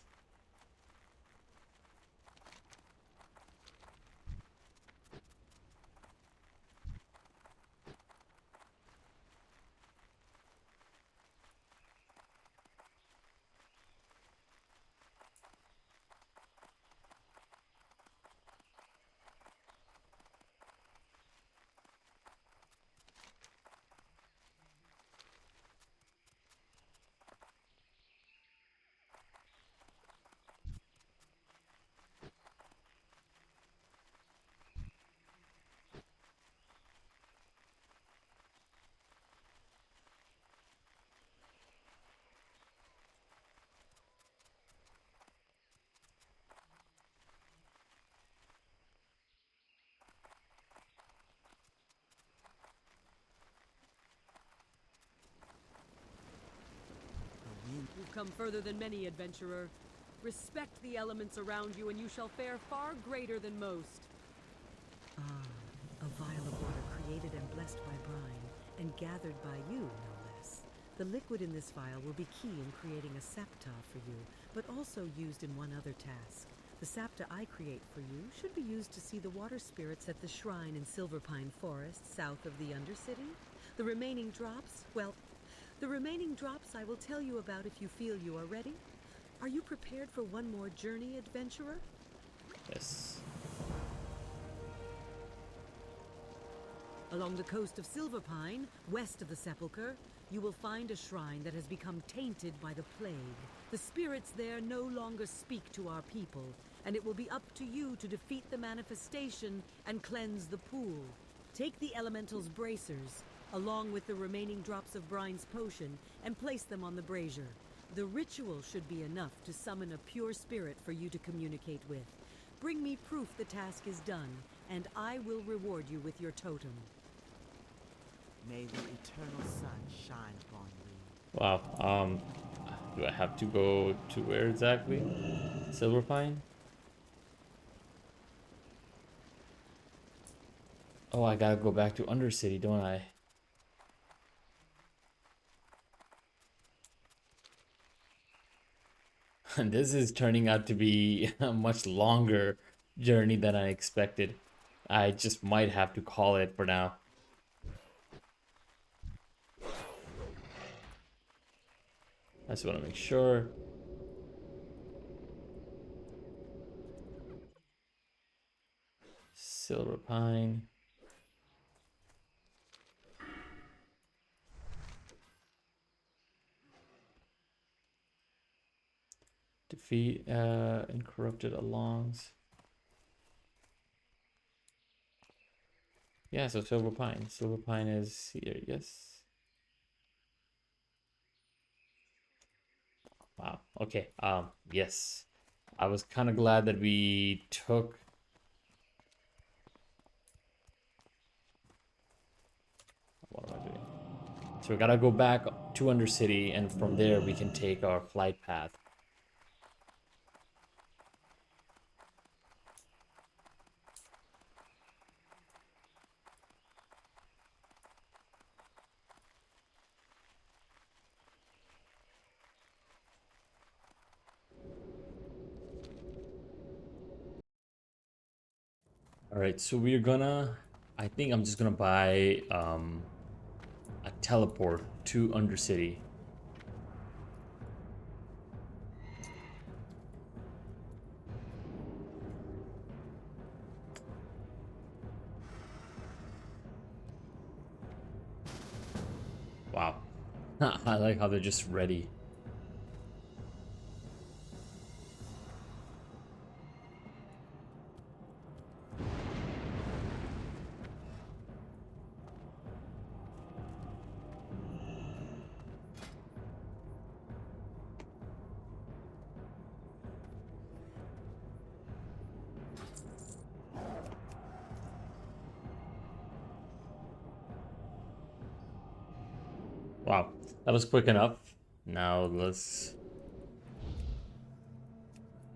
Speaker 5: come further than many, adventurer. Respect the elements around you, and you shall fare far greater than most.
Speaker 6: Ah, a vial of water created and blessed by brine, and gathered by you, no less. The liquid in this vial will be key in creating a sapta for you, but also used in one other task. The sapta I create for you should be used to see the water spirits at the shrine in Silverpine Forest, south of the Undercity. The remaining drops, well, the remaining drops I will tell you about if you feel you are ready. Are you prepared for one more journey, adventurer?
Speaker 1: Yes.
Speaker 6: Along the coast of Silverpine, west of the Sepulchre, you will find a shrine that has become tainted by the plague. The spirits there no longer speak to our people, and it will be up to you to defeat the manifestation and cleanse the pool. Take the elemental's bracers, along with the remaining drops of Brine's potion, and place them on the brazier. The ritual should be enough to summon a pure spirit for you to communicate with. Bring me proof the task is done, and I will reward you with your totem.
Speaker 3: May the eternal sun shine upon you.
Speaker 1: Wow. Do I have to go to where exactly? Silverpine? Oh, I gotta go back to Undercity, don't I? And this is turning out to be a much longer journey than I expected. I just might have to call it for now. I just want to make sure. Silverpine. Defeat incorrupted alongs. Yeah, so Silverpine. Silverpine is here, yes. Wow. Okay. Yes. I was kind of glad that we took. What am I doing? So we gotta go back to Undercity, and from there we can take our flight path. All right, so we're gonna. I think I'm just gonna buy a teleport to Undercity. Wow. I like how they're just ready. Wow, that was quick enough. Now let's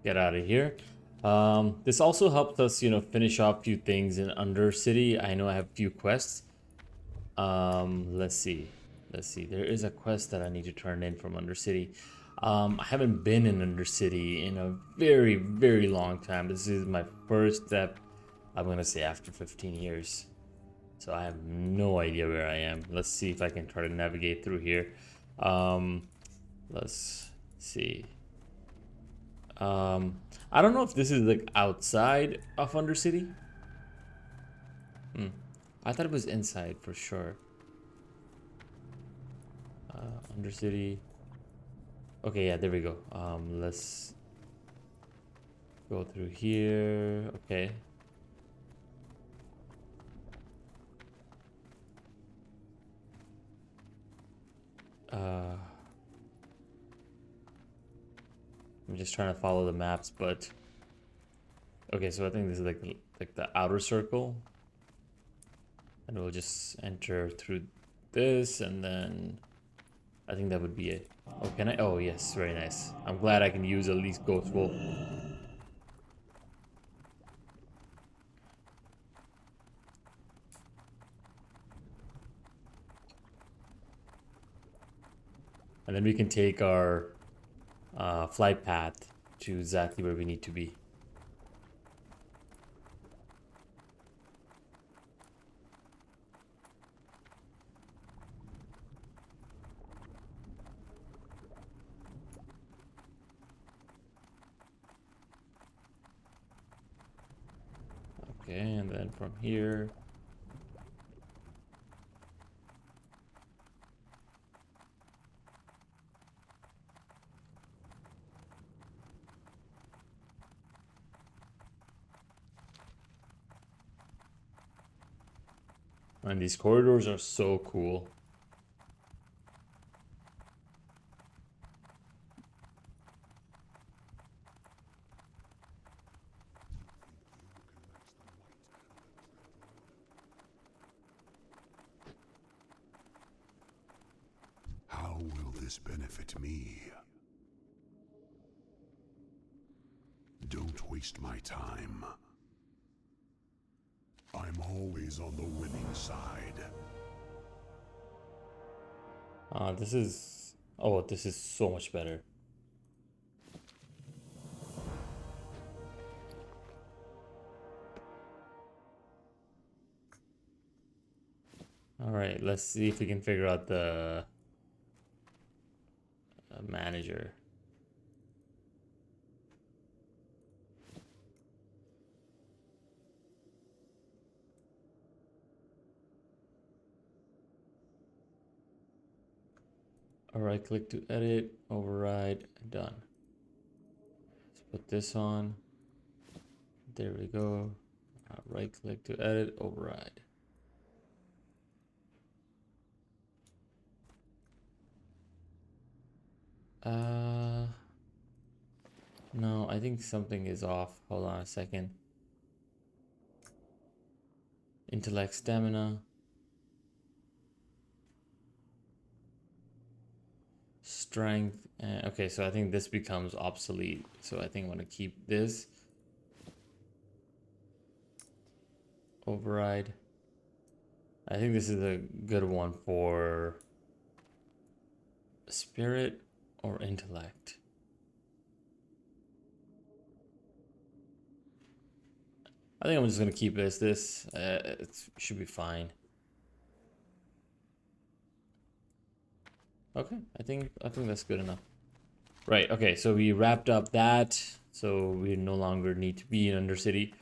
Speaker 1: get out of here. This also helped us, finish off a few things in Undercity. I know I have a few quests. Let's see. There is a quest that I need to turn in from Undercity. I haven't been in Undercity in a very, very long time. This is my first step, I'm gonna say, after 15 years. So I have no idea where I am. Let's see if I can try to navigate through here. Let's see. I don't know if this is like outside of Undercity. I thought it was inside for sure. Undercity. Okay, yeah, there we go. Let's go through here. Okay. I'm just trying to follow the maps, but okay, so I think this is like the outer circle, and we'll just enter through this, and then I think that would be it. Oh, can I? Oh, yes, very nice. I'm glad I can use at least Ghost Wolf. And then we can take our flight path to exactly where we need to be. Okay, and then from here. And these corridors are so cool.
Speaker 2: How will this benefit me? Don't waste my time. I'm always on the winning side.
Speaker 1: This is... Oh, this is so much better. Alright, let's see if we can figure out the manager. Alright, click to edit, override, done. Let's put this on. There we go. Right click to edit, override. No, I think something is off. Hold on a second. Intellect, stamina. Strength. Okay, so I think this becomes obsolete. So I think I want to keep this. Override. I think this is a good one for spirit or intellect. I think I'm just gonna keep this. It should be fine. Okay, I think that's good enough. Right. Okay, so we wrapped up that. So we no longer need to be in Undercity.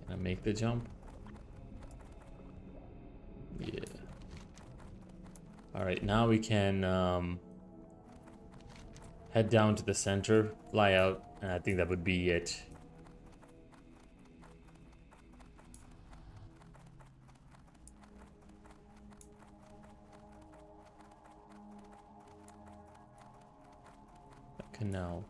Speaker 1: Can I make the jump? Yeah. All right, now we can head down to the center, fly out, and I think that would be it. Canal.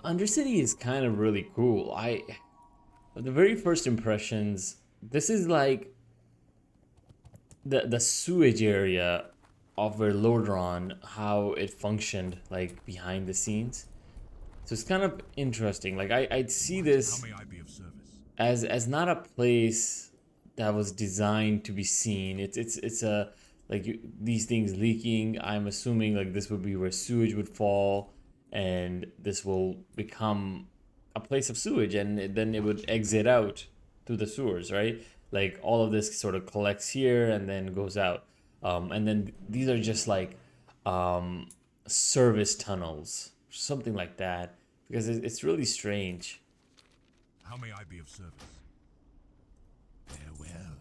Speaker 1: Undercity is kind of really cool. The very first impressions, this is like the sewage area of where Lordron, how it functioned like behind the scenes. So it's kind of interesting. Like I'd see this
Speaker 2: How may I be of service?
Speaker 1: as not a place that was designed to be seen. It's a like these things leaking. I'm assuming like this would be where sewage would fall, and this will become a place of sewage, and then it would exit out through the sewers, right? Like all of this sort of collects here and then goes out, and then these are just like service tunnels, something like that, because it's really strange.
Speaker 2: How may I be of service? Farewell.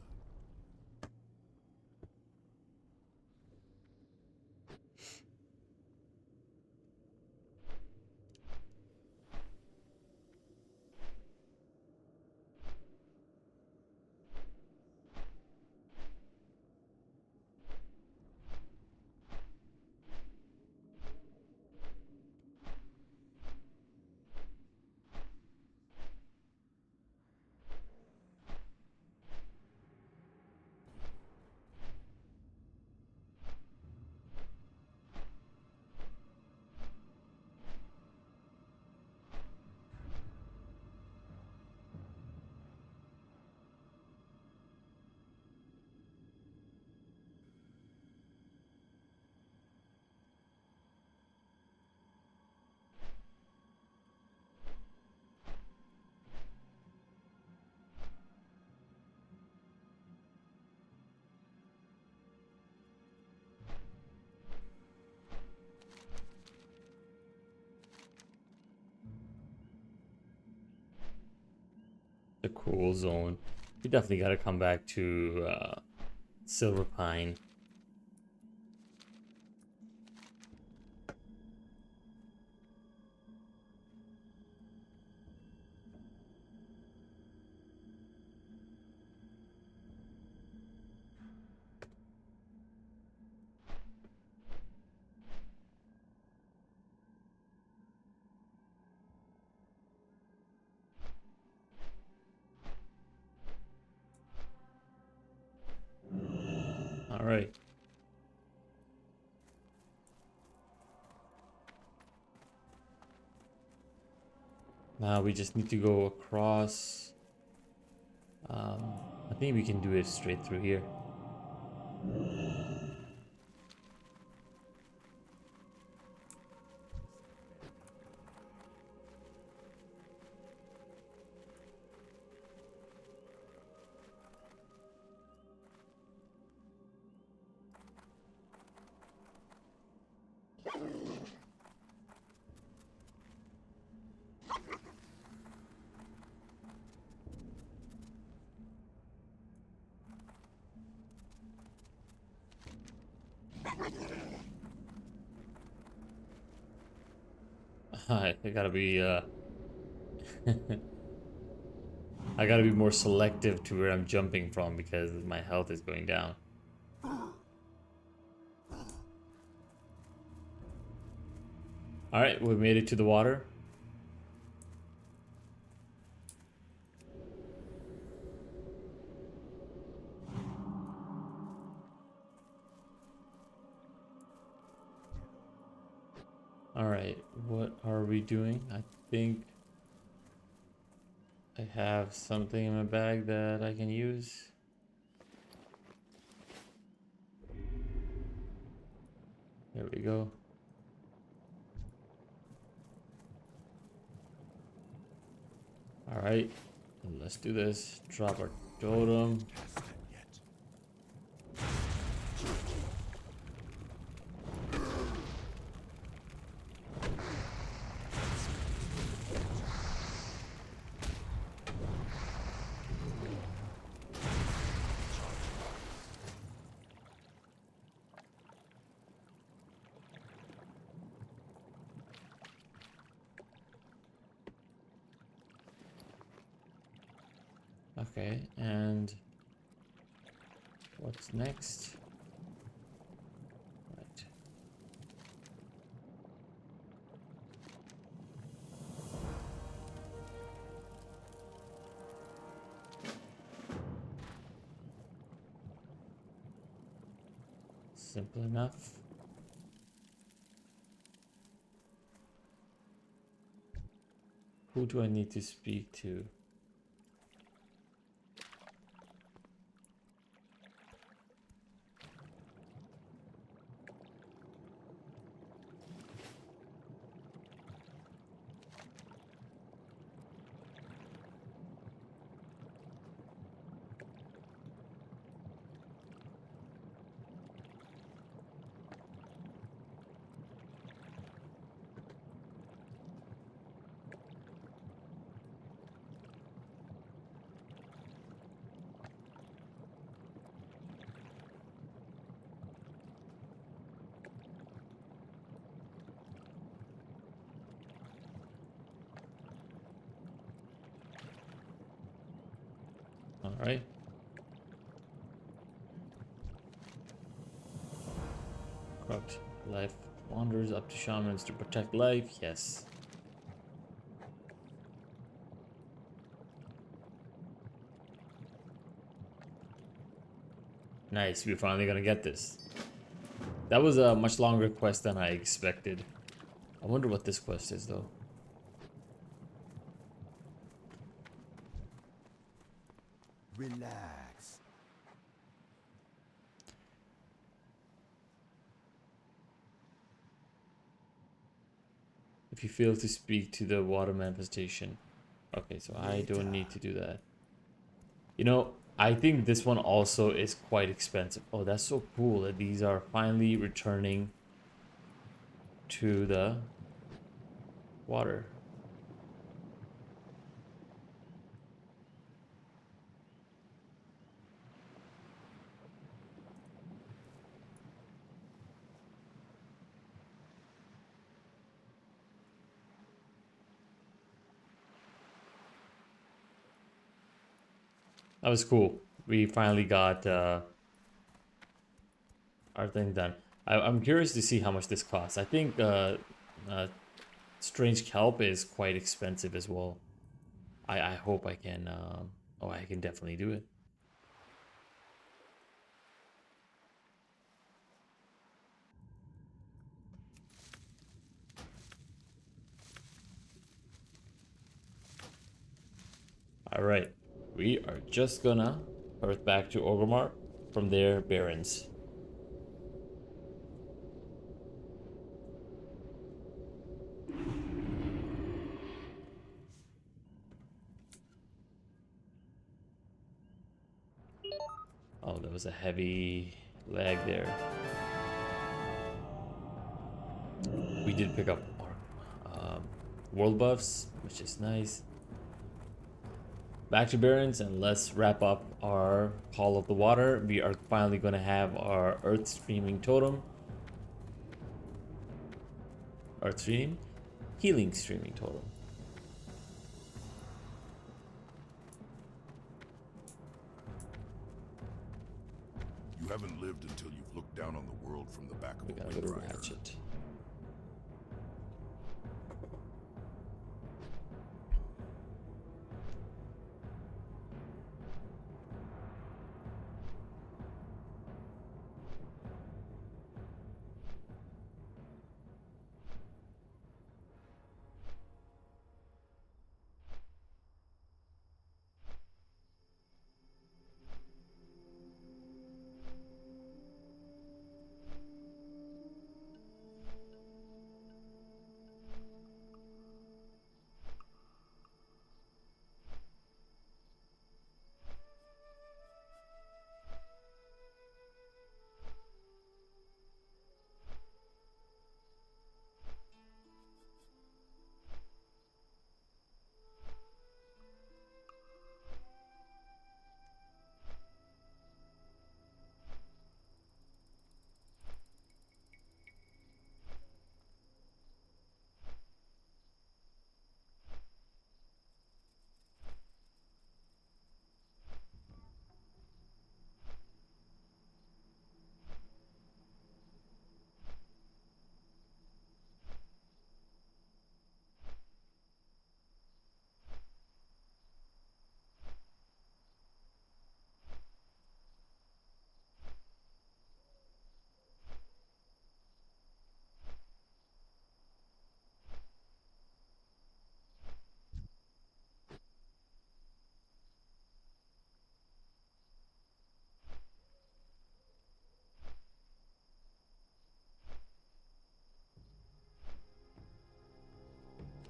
Speaker 1: The cool zone. We definitely got to come back to Silver Pine. All right. Now we just need to go across. I think we can do it straight through here. I gotta be I gotta be more selective to where I'm jumping from because my health is going down. All right, we made it to the water. All right, what are we doing? I think I have something in my bag that I can use. There we go. All right, let's do this. Drop our totem. Okay, and what's next? Right. Simple enough. Who do I need to speak to? All right. Corrupt life wanders up to shamans to protect life. Yes. Nice. We're finally gonna get this. That was a much longer quest than I expected. I wonder what this quest is though.
Speaker 7: Relax.
Speaker 1: If you fail to speak to the water manifestation. Okay, so I don't need to do that. You know, I think this one also is quite expensive. Oh, that's so cool that these are finally returning to the water. That was cool. We finally got our thing done. I'm curious to see how much this costs. I think uh, strange kelp is quite expensive as well. I hope I can. Oh, I can definitely do it. All right, we are just gonna earth back to Orgrimmar. From there, Barrens. Oh, there was a heavy lag there. We did pick up our world buffs, which is nice. Back to Barrens, and let's wrap up our Call of the Water. We are finally going to have our Earth Streaming Totem. Earth Stream? Healing Streaming Totem.
Speaker 2: You haven't lived until you've looked down on the world from the back of
Speaker 1: We
Speaker 2: a
Speaker 1: gotta
Speaker 2: wind
Speaker 1: go to
Speaker 2: rider.
Speaker 1: Ratchet.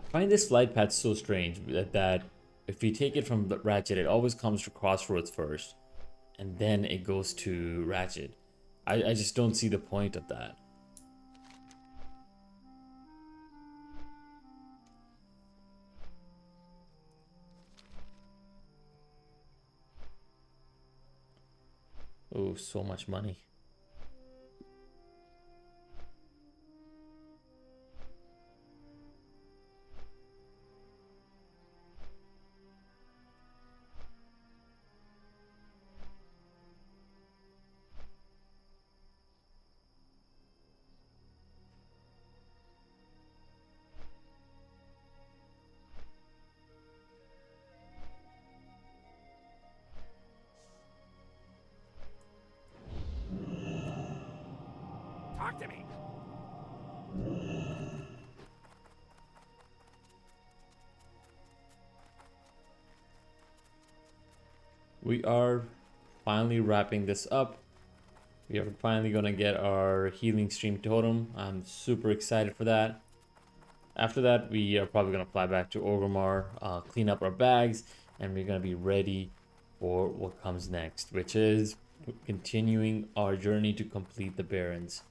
Speaker 1: I find this flight path so strange that if you take it from the Ratchet, it always comes to Crossroads first, and then it goes to Ratchet. I just don't see the point of that. Oh, so much money.
Speaker 7: Talk to me.
Speaker 1: We are finally wrapping this up. We are finally gonna get our healing stream totem. I'm super excited for that. After that, we are probably gonna fly back to Orgrimmar, clean up our bags, and we're gonna be ready for what comes next, which is continuing our journey to complete the Barrens.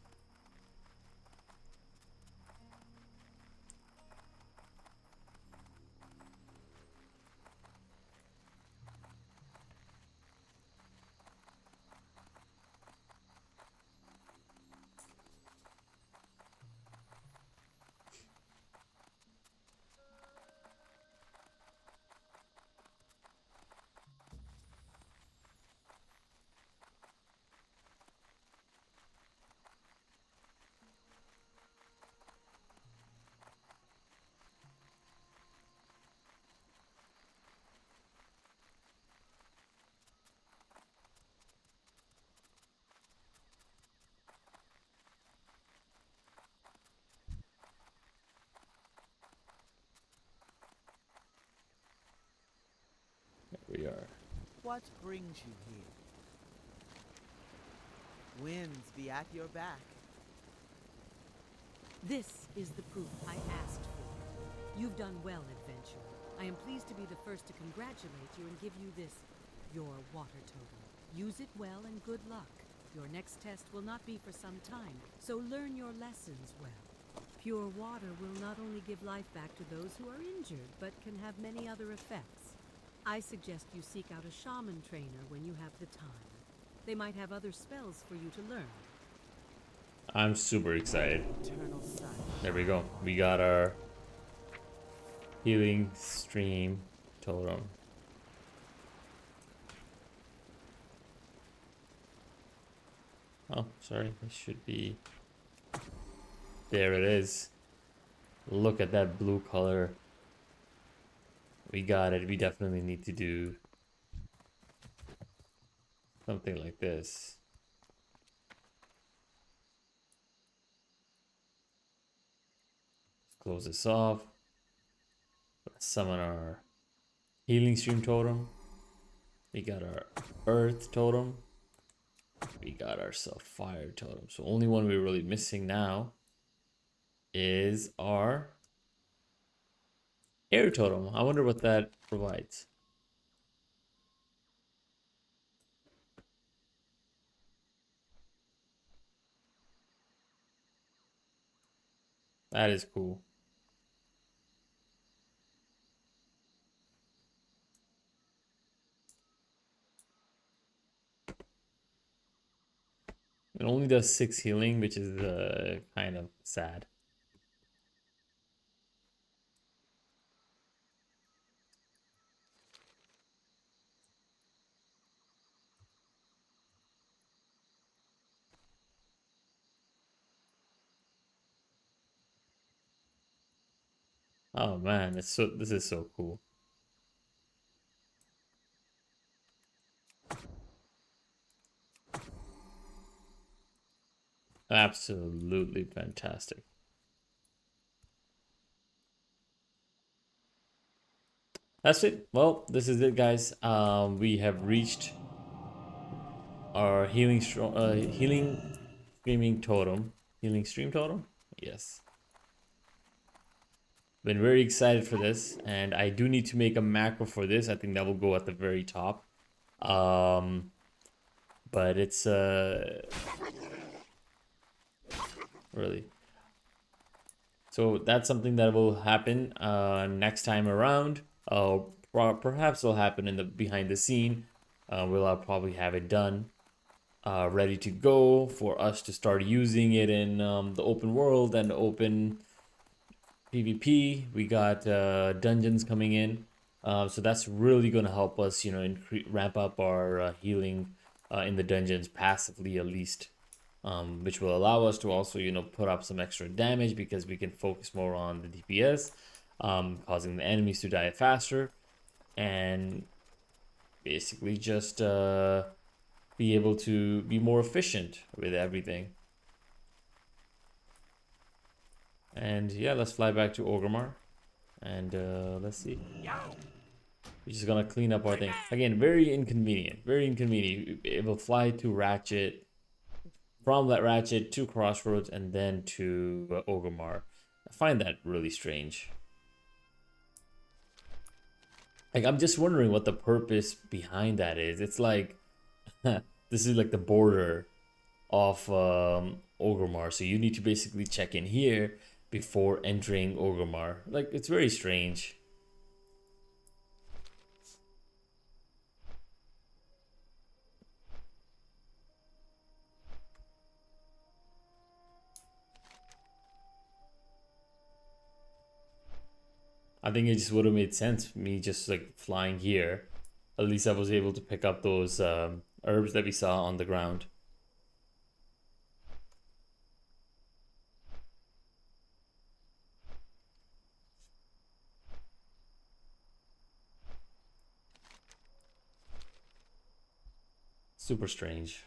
Speaker 1: we are.
Speaker 3: What brings you here? Winds be at your back.
Speaker 6: This is the proof I asked for. You've done well, adventurer. I am pleased to be the first to congratulate you and give you this, your water totem. Use it well and good luck. Your next test will not be for some time, so learn your lessons well. Pure water will not only give life back to those who are injured, but can have many other effects. I suggest you seek out a shaman trainer when you have the time. They might have other spells for you to learn.
Speaker 1: I'm super excited.
Speaker 3: Eternal sun.
Speaker 1: There we go. We got our healing stream totem. Oh, sorry. It should be. There it is. Look at that blue color. We got it. We definitely need to do something like this. Let's close this off. Let's summon our healing stream totem. We got our earth totem. We got ourselves fire totem. So only one we're really missing now is our air totem. I wonder what that provides. That is cool. It only does 6 healing, which is kind of sad. Oh man, this is so cool. Absolutely fantastic. That's it. Well, this is it, guys. We have reached our healing streaming totem. Healing stream totem? Yes. Been very excited for this, and I do need to make a macro for this. I think that will go at the very top. But it's really. So that's something that will happen next time around. Perhaps it'll happen in the behind the scene. We'll probably have it done, ready to go for us to start using it in the open world and open PvP. We got dungeons coming in, so that's really going to help us, you know, ramp up our healing in the dungeons passively at least. Which will allow us to also, you know, put up some extra damage because we can focus more on the DPS, causing the enemies to die faster, and basically just be able to be more efficient with everything. And yeah, let's fly back to Orgrimmar, and let's see. We're just gonna clean up our thing again. Very inconvenient. Very inconvenient. It will fly to Ratchet. From that Ratchet to Crossroads and then to Orgrimmar. I find that really strange. Like, I'm just wondering what the purpose behind that is. It's like, this is like the border of Orgrimmar. So you need to basically check in here before entering Orgrimmar. Like, it's very strange. I think it just would have made sense me just like flying here. At least I was able to pick up those herbs that we saw on the ground. Super strange.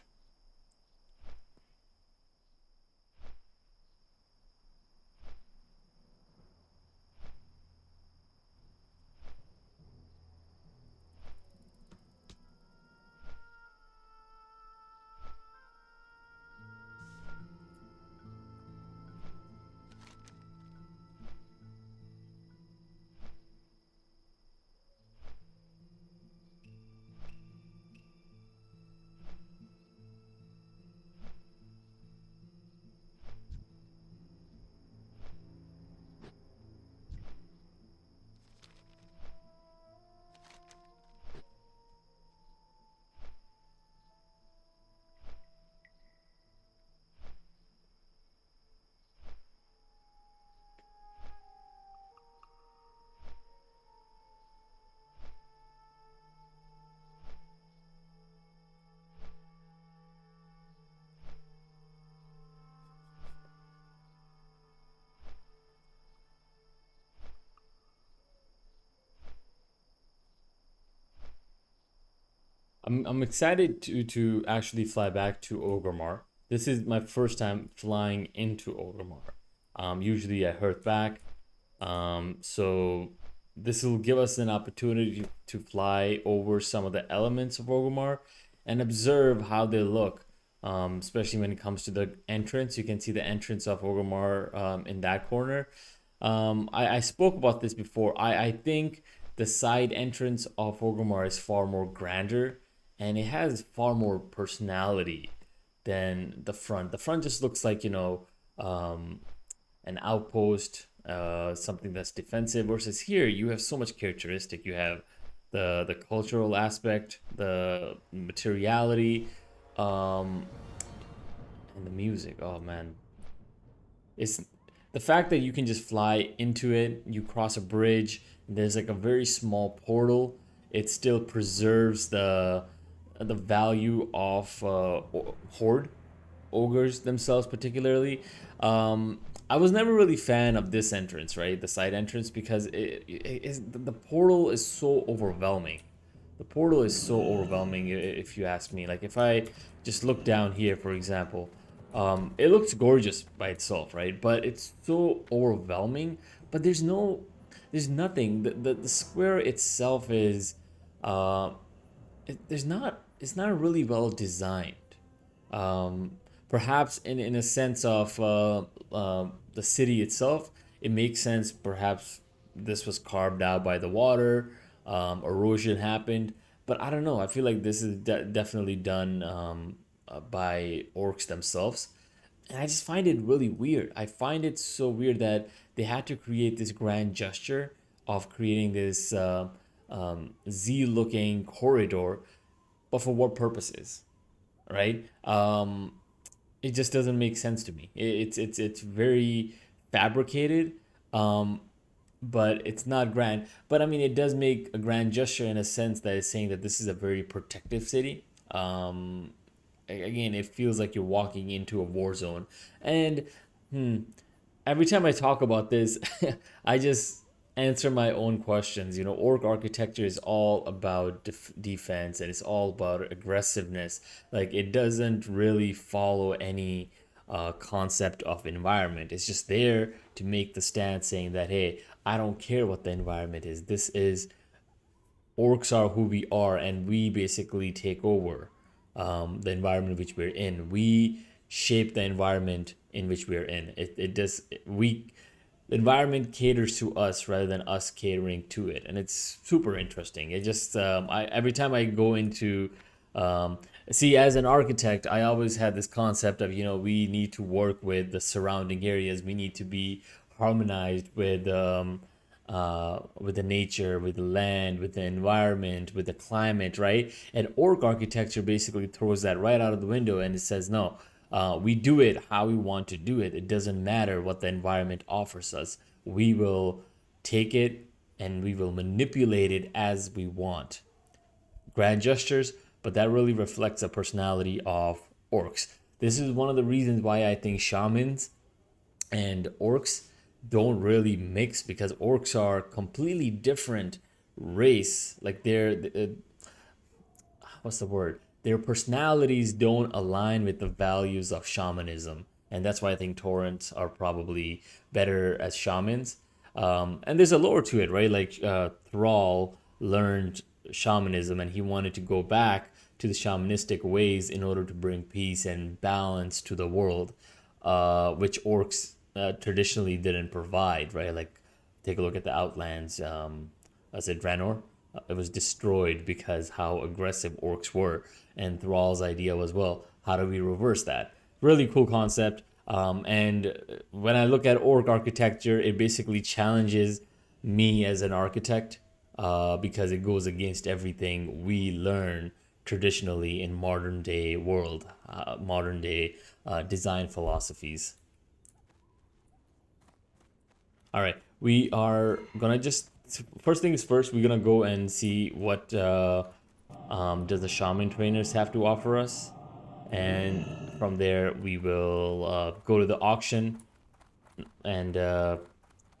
Speaker 1: I'm excited to actually fly back to Orgrimmar. This is my first time flying into Orgrimmar. Usually I heard back. So this will give us an opportunity to fly over some of the elements of Orgrimmar and observe how they look. Especially when it comes to the entrance, you can see the entrance of Orgrimmar in that corner. I spoke about this before. I think the side entrance of Orgrimmar is far more grander and it has far more personality than the front. The front just looks like, an outpost, something that's defensive, versus here you have so much characteristic. You have the cultural aspect, the materiality, um, and the music. Oh man, it's the fact that you can just fly into it, you cross a bridge, there's like a very small portal. It still preserves the value of horde ogres themselves, particularly. I was never really fan of this entrance, right, the side entrance, because the portal is so overwhelming. The portal is so overwhelming, if you ask me. Like if I just look down here, for example, it looks gorgeous by itself, right? But it's so overwhelming. But there's nothing. The square itself is, uh, it's not really well designed. Perhaps in a sense of the city itself, it makes sense. Perhaps this was carved out by the water, erosion happened, but I don't know. I feel like this is definitely done by orcs themselves, and I just find it really weird. I find it so weird that they had to create this grand gesture of creating this Z-looking corridor, but for what purposes, right? It just doesn't make sense to me. It's very fabricated, but it's not grand. But I mean, it does make a grand gesture in a sense that is saying that this is a very protective city. Again, it feels like you're walking into a war zone, and every time I talk about this, I just answer my own questions. Orc architecture is all about defense and it's all about aggressiveness. Like it doesn't really follow any concept of environment. It's just there to make the stand saying that, hey, I don't care what the environment is. This is orcs are who we are, and we basically take over the environment which we're in. We shape the environment in which we're in. It does we the environment caters to us rather than us catering to it, and it's super interesting. It just I every time I go into see, as an architect, I always had this concept of, we need to work with the surrounding areas. We need to be harmonized with the nature, with the land, with the environment, with the climate, right? And orc architecture basically throws that right out of the window, and it says, no, we do it how we want to do it. It doesn't matter what the environment offers us. We will take it and we will manipulate it as we want. Grand gestures, but that really reflects the personality of orcs. This is one of the reasons why I think shamans and orcs don't really mix, because orcs are completely different race. Like what's the word? Their personalities don't align with the values of shamanism, and that's why I think Taurens are probably better as shamans. And there's a lore to it, right? Like Thrall learned shamanism, and he wanted to go back to the shamanistic ways in order to bring peace and balance to the world, which orcs traditionally didn't provide, right? Like, take a look at the Outlands. Was it Draenor? It was destroyed because how aggressive orcs were. And Thrall's idea was, well, how do we reverse that? Really cool concept. And when I look at orc architecture, it basically challenges me as an architect, because it goes against everything we learn traditionally in modern day world, modern day design philosophies. All right, we are gonna just first things first. We're gonna go and see what does the shaman trainers have to offer us, and from there we will go to the auction and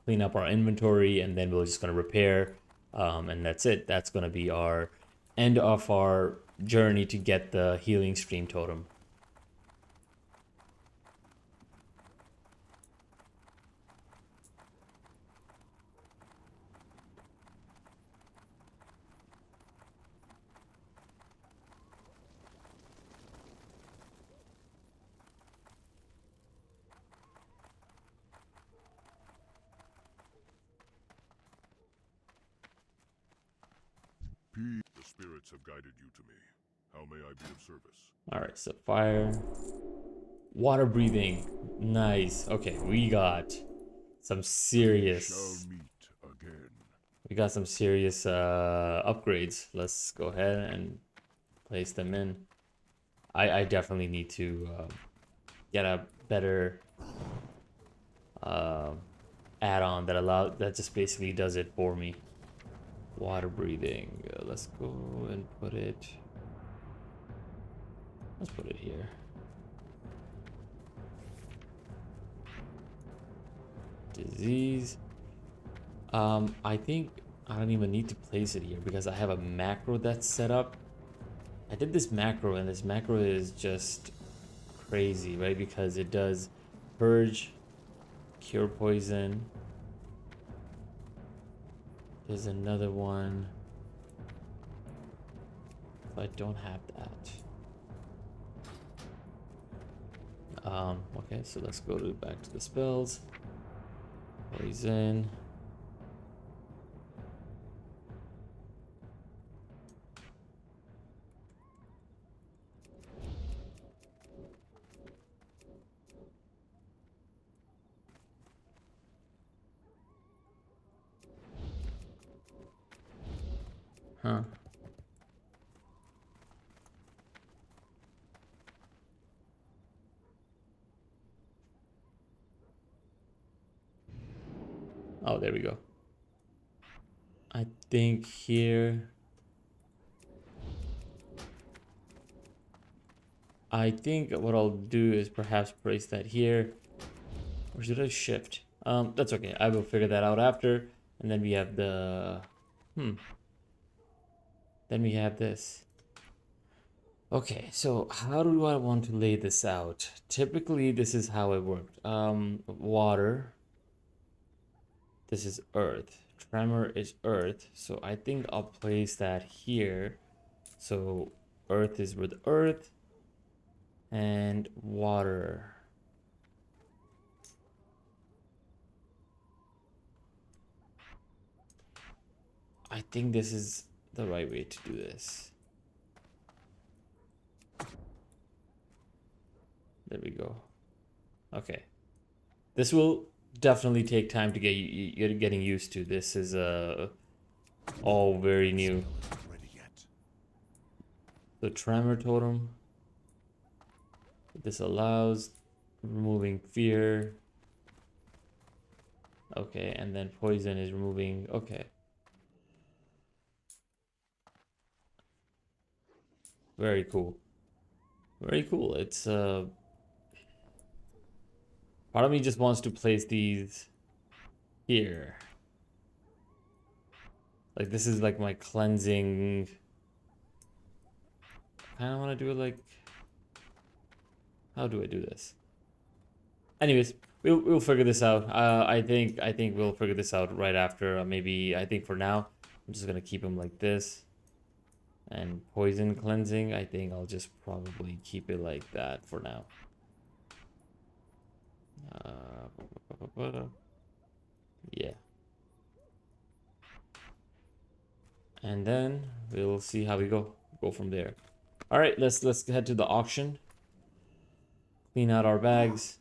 Speaker 1: clean up our inventory, and then we're just gonna repair, and that's it. That's gonna be our end of our journey to get the healing stream totem.
Speaker 2: P. The spirits have guided you to me. How may I be of service?
Speaker 1: All right, so fire, water breathing, nice. Okay, we got some serious.
Speaker 2: Shall meet again.
Speaker 1: We got some serious upgrades. Let's go ahead and place them in. I definitely need to get a better add-on that just basically does it for me. Water breathing. Let's go and put it. Let's put it here. Disease. I think I don't even need to place it here because I have a macro that's set up. I did this macro and this macro is just crazy, right? Because it does purge, cure poison. There's another one. I don't have that. Okay, so let's go back to the spells. Poison. Huh. Oh, there we go. I think here. I think what I'll do is perhaps place that here. Or should I shift? That's okay. I will figure that out after. And then we have the... Then we have this. Okay, so how do I want to lay this out? Typically, this is how it worked. Water. This is earth. Tremor is earth. So I think I'll place that here. So earth is with earth. And water. I think this is the right way to do this. There we go. Okay. This will definitely take time to get getting used to. This is all very new.
Speaker 2: Not ready yet.
Speaker 1: The tremor totem. This allows removing fear. Okay, and then poison is removing. Okay. Very cool. Very cool. It's part of me just wants to place these here. Like this is like my cleansing. I kind of want to do it like. How do I do this? Anyways, we'll figure this out. I think we'll figure this out right after. Maybe I think for now I'm just gonna keep him like this. And poison cleansing, I think I'll just probably keep it like that for now. Yeah. And then we'll see how we go from there. All right, let's head to the auction. Clean out our bags.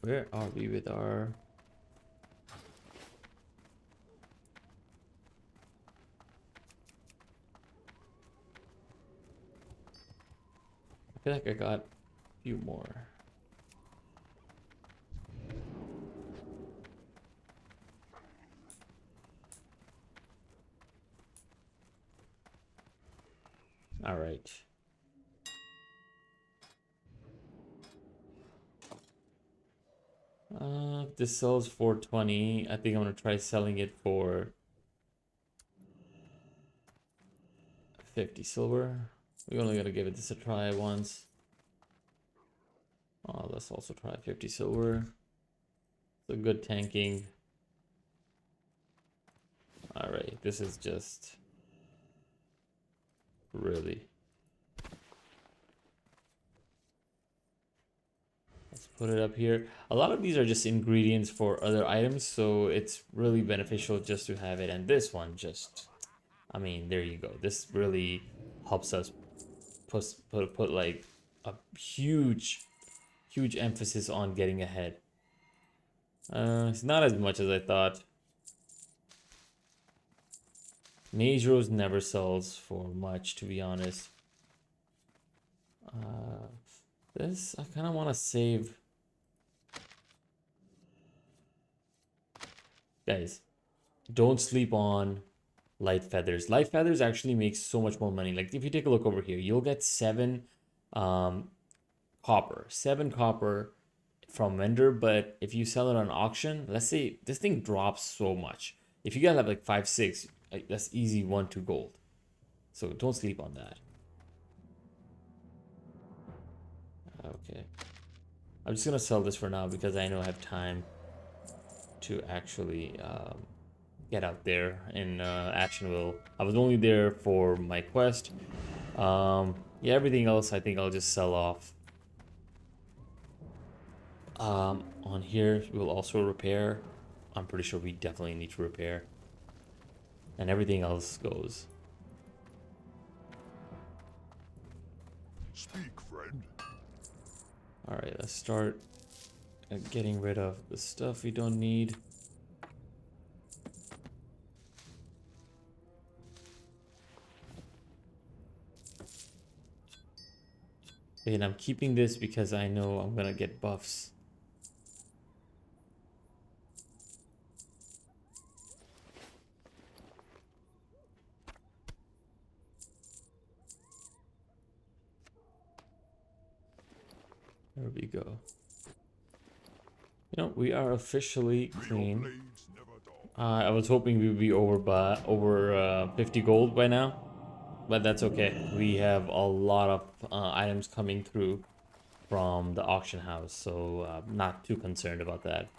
Speaker 1: Where are we with our... I feel like I got a few more. All right. this sells for 20. I think I'm gonna try selling it for 50 silver. We're only gonna give this a try once. Let's also try 50 silver. It's a good tanking. All right, this is just really. Let's put it up here. A lot of these are just ingredients for other items, so it's really beneficial just to have it. And this one just, I mean, there you go. This really helps us put like a huge emphasis on getting ahead. It's not as much as I thought. Mage Rose never sells for much, to be honest. This, I kind of want to save. Guys, don't sleep on light feathers. Light feathers actually makes so much more money. Like if you take a look over here, you'll get 7 copper. 7 copper from vendor, but if you sell it on auction, let's say this thing drops so much. If you get like 5, 6, like that's easy 1, 2 gold. So don't sleep on that. Okay, I'm just gonna sell this for now because I know I have time to actually get out there in Actionville. I was only there for my quest. Yeah, everything else I think I'll just sell off. On here we'll also repair. I'm pretty sure we definitely need to repair, and everything else goes.
Speaker 2: Speak, friend.
Speaker 1: All right, let's start getting rid of the stuff we don't need. And I'm keeping this because I know I'm gonna get buffs. There we go. You know, we are officially clean. I was hoping we would be over 50 gold by now, but that's okay. We have a lot of items coming through from the auction house, so I'm not too concerned about that.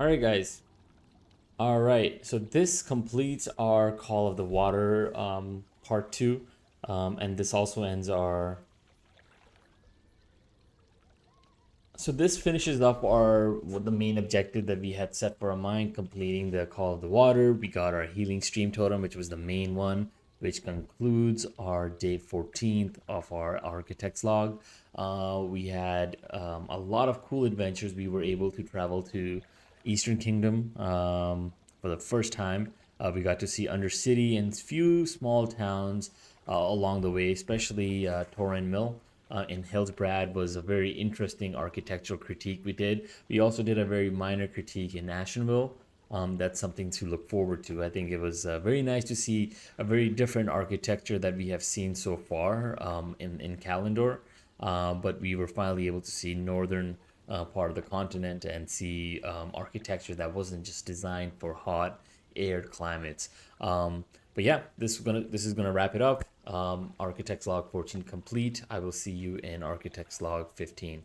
Speaker 1: All right, guys. All right, so this completes our Call of the Water part 2, and this also ends our. So this finishes up the main objective that we had set for our mind, completing the Call of the Water. We got our healing stream totem, which was the main one, which concludes our day 14th of our Architect's Log. We had a lot of cool adventures. We were able to travel to Eastern Kingdom for the first time. We got to see Undercity and few small towns along the way, especially Torren Mill in Hillsbrad was a very interesting architectural critique we did. We also did a very minor critique in Ashenville. That's something to look forward to. I think it was very nice to see a very different architecture that we have seen so far in Kalendor. But we were finally able to see northern part of the continent and see architecture that wasn't just designed for hot arid climates. But yeah, this is gonna wrap it up. Architect's Log 14 complete. I will see you in Architect's Log 15.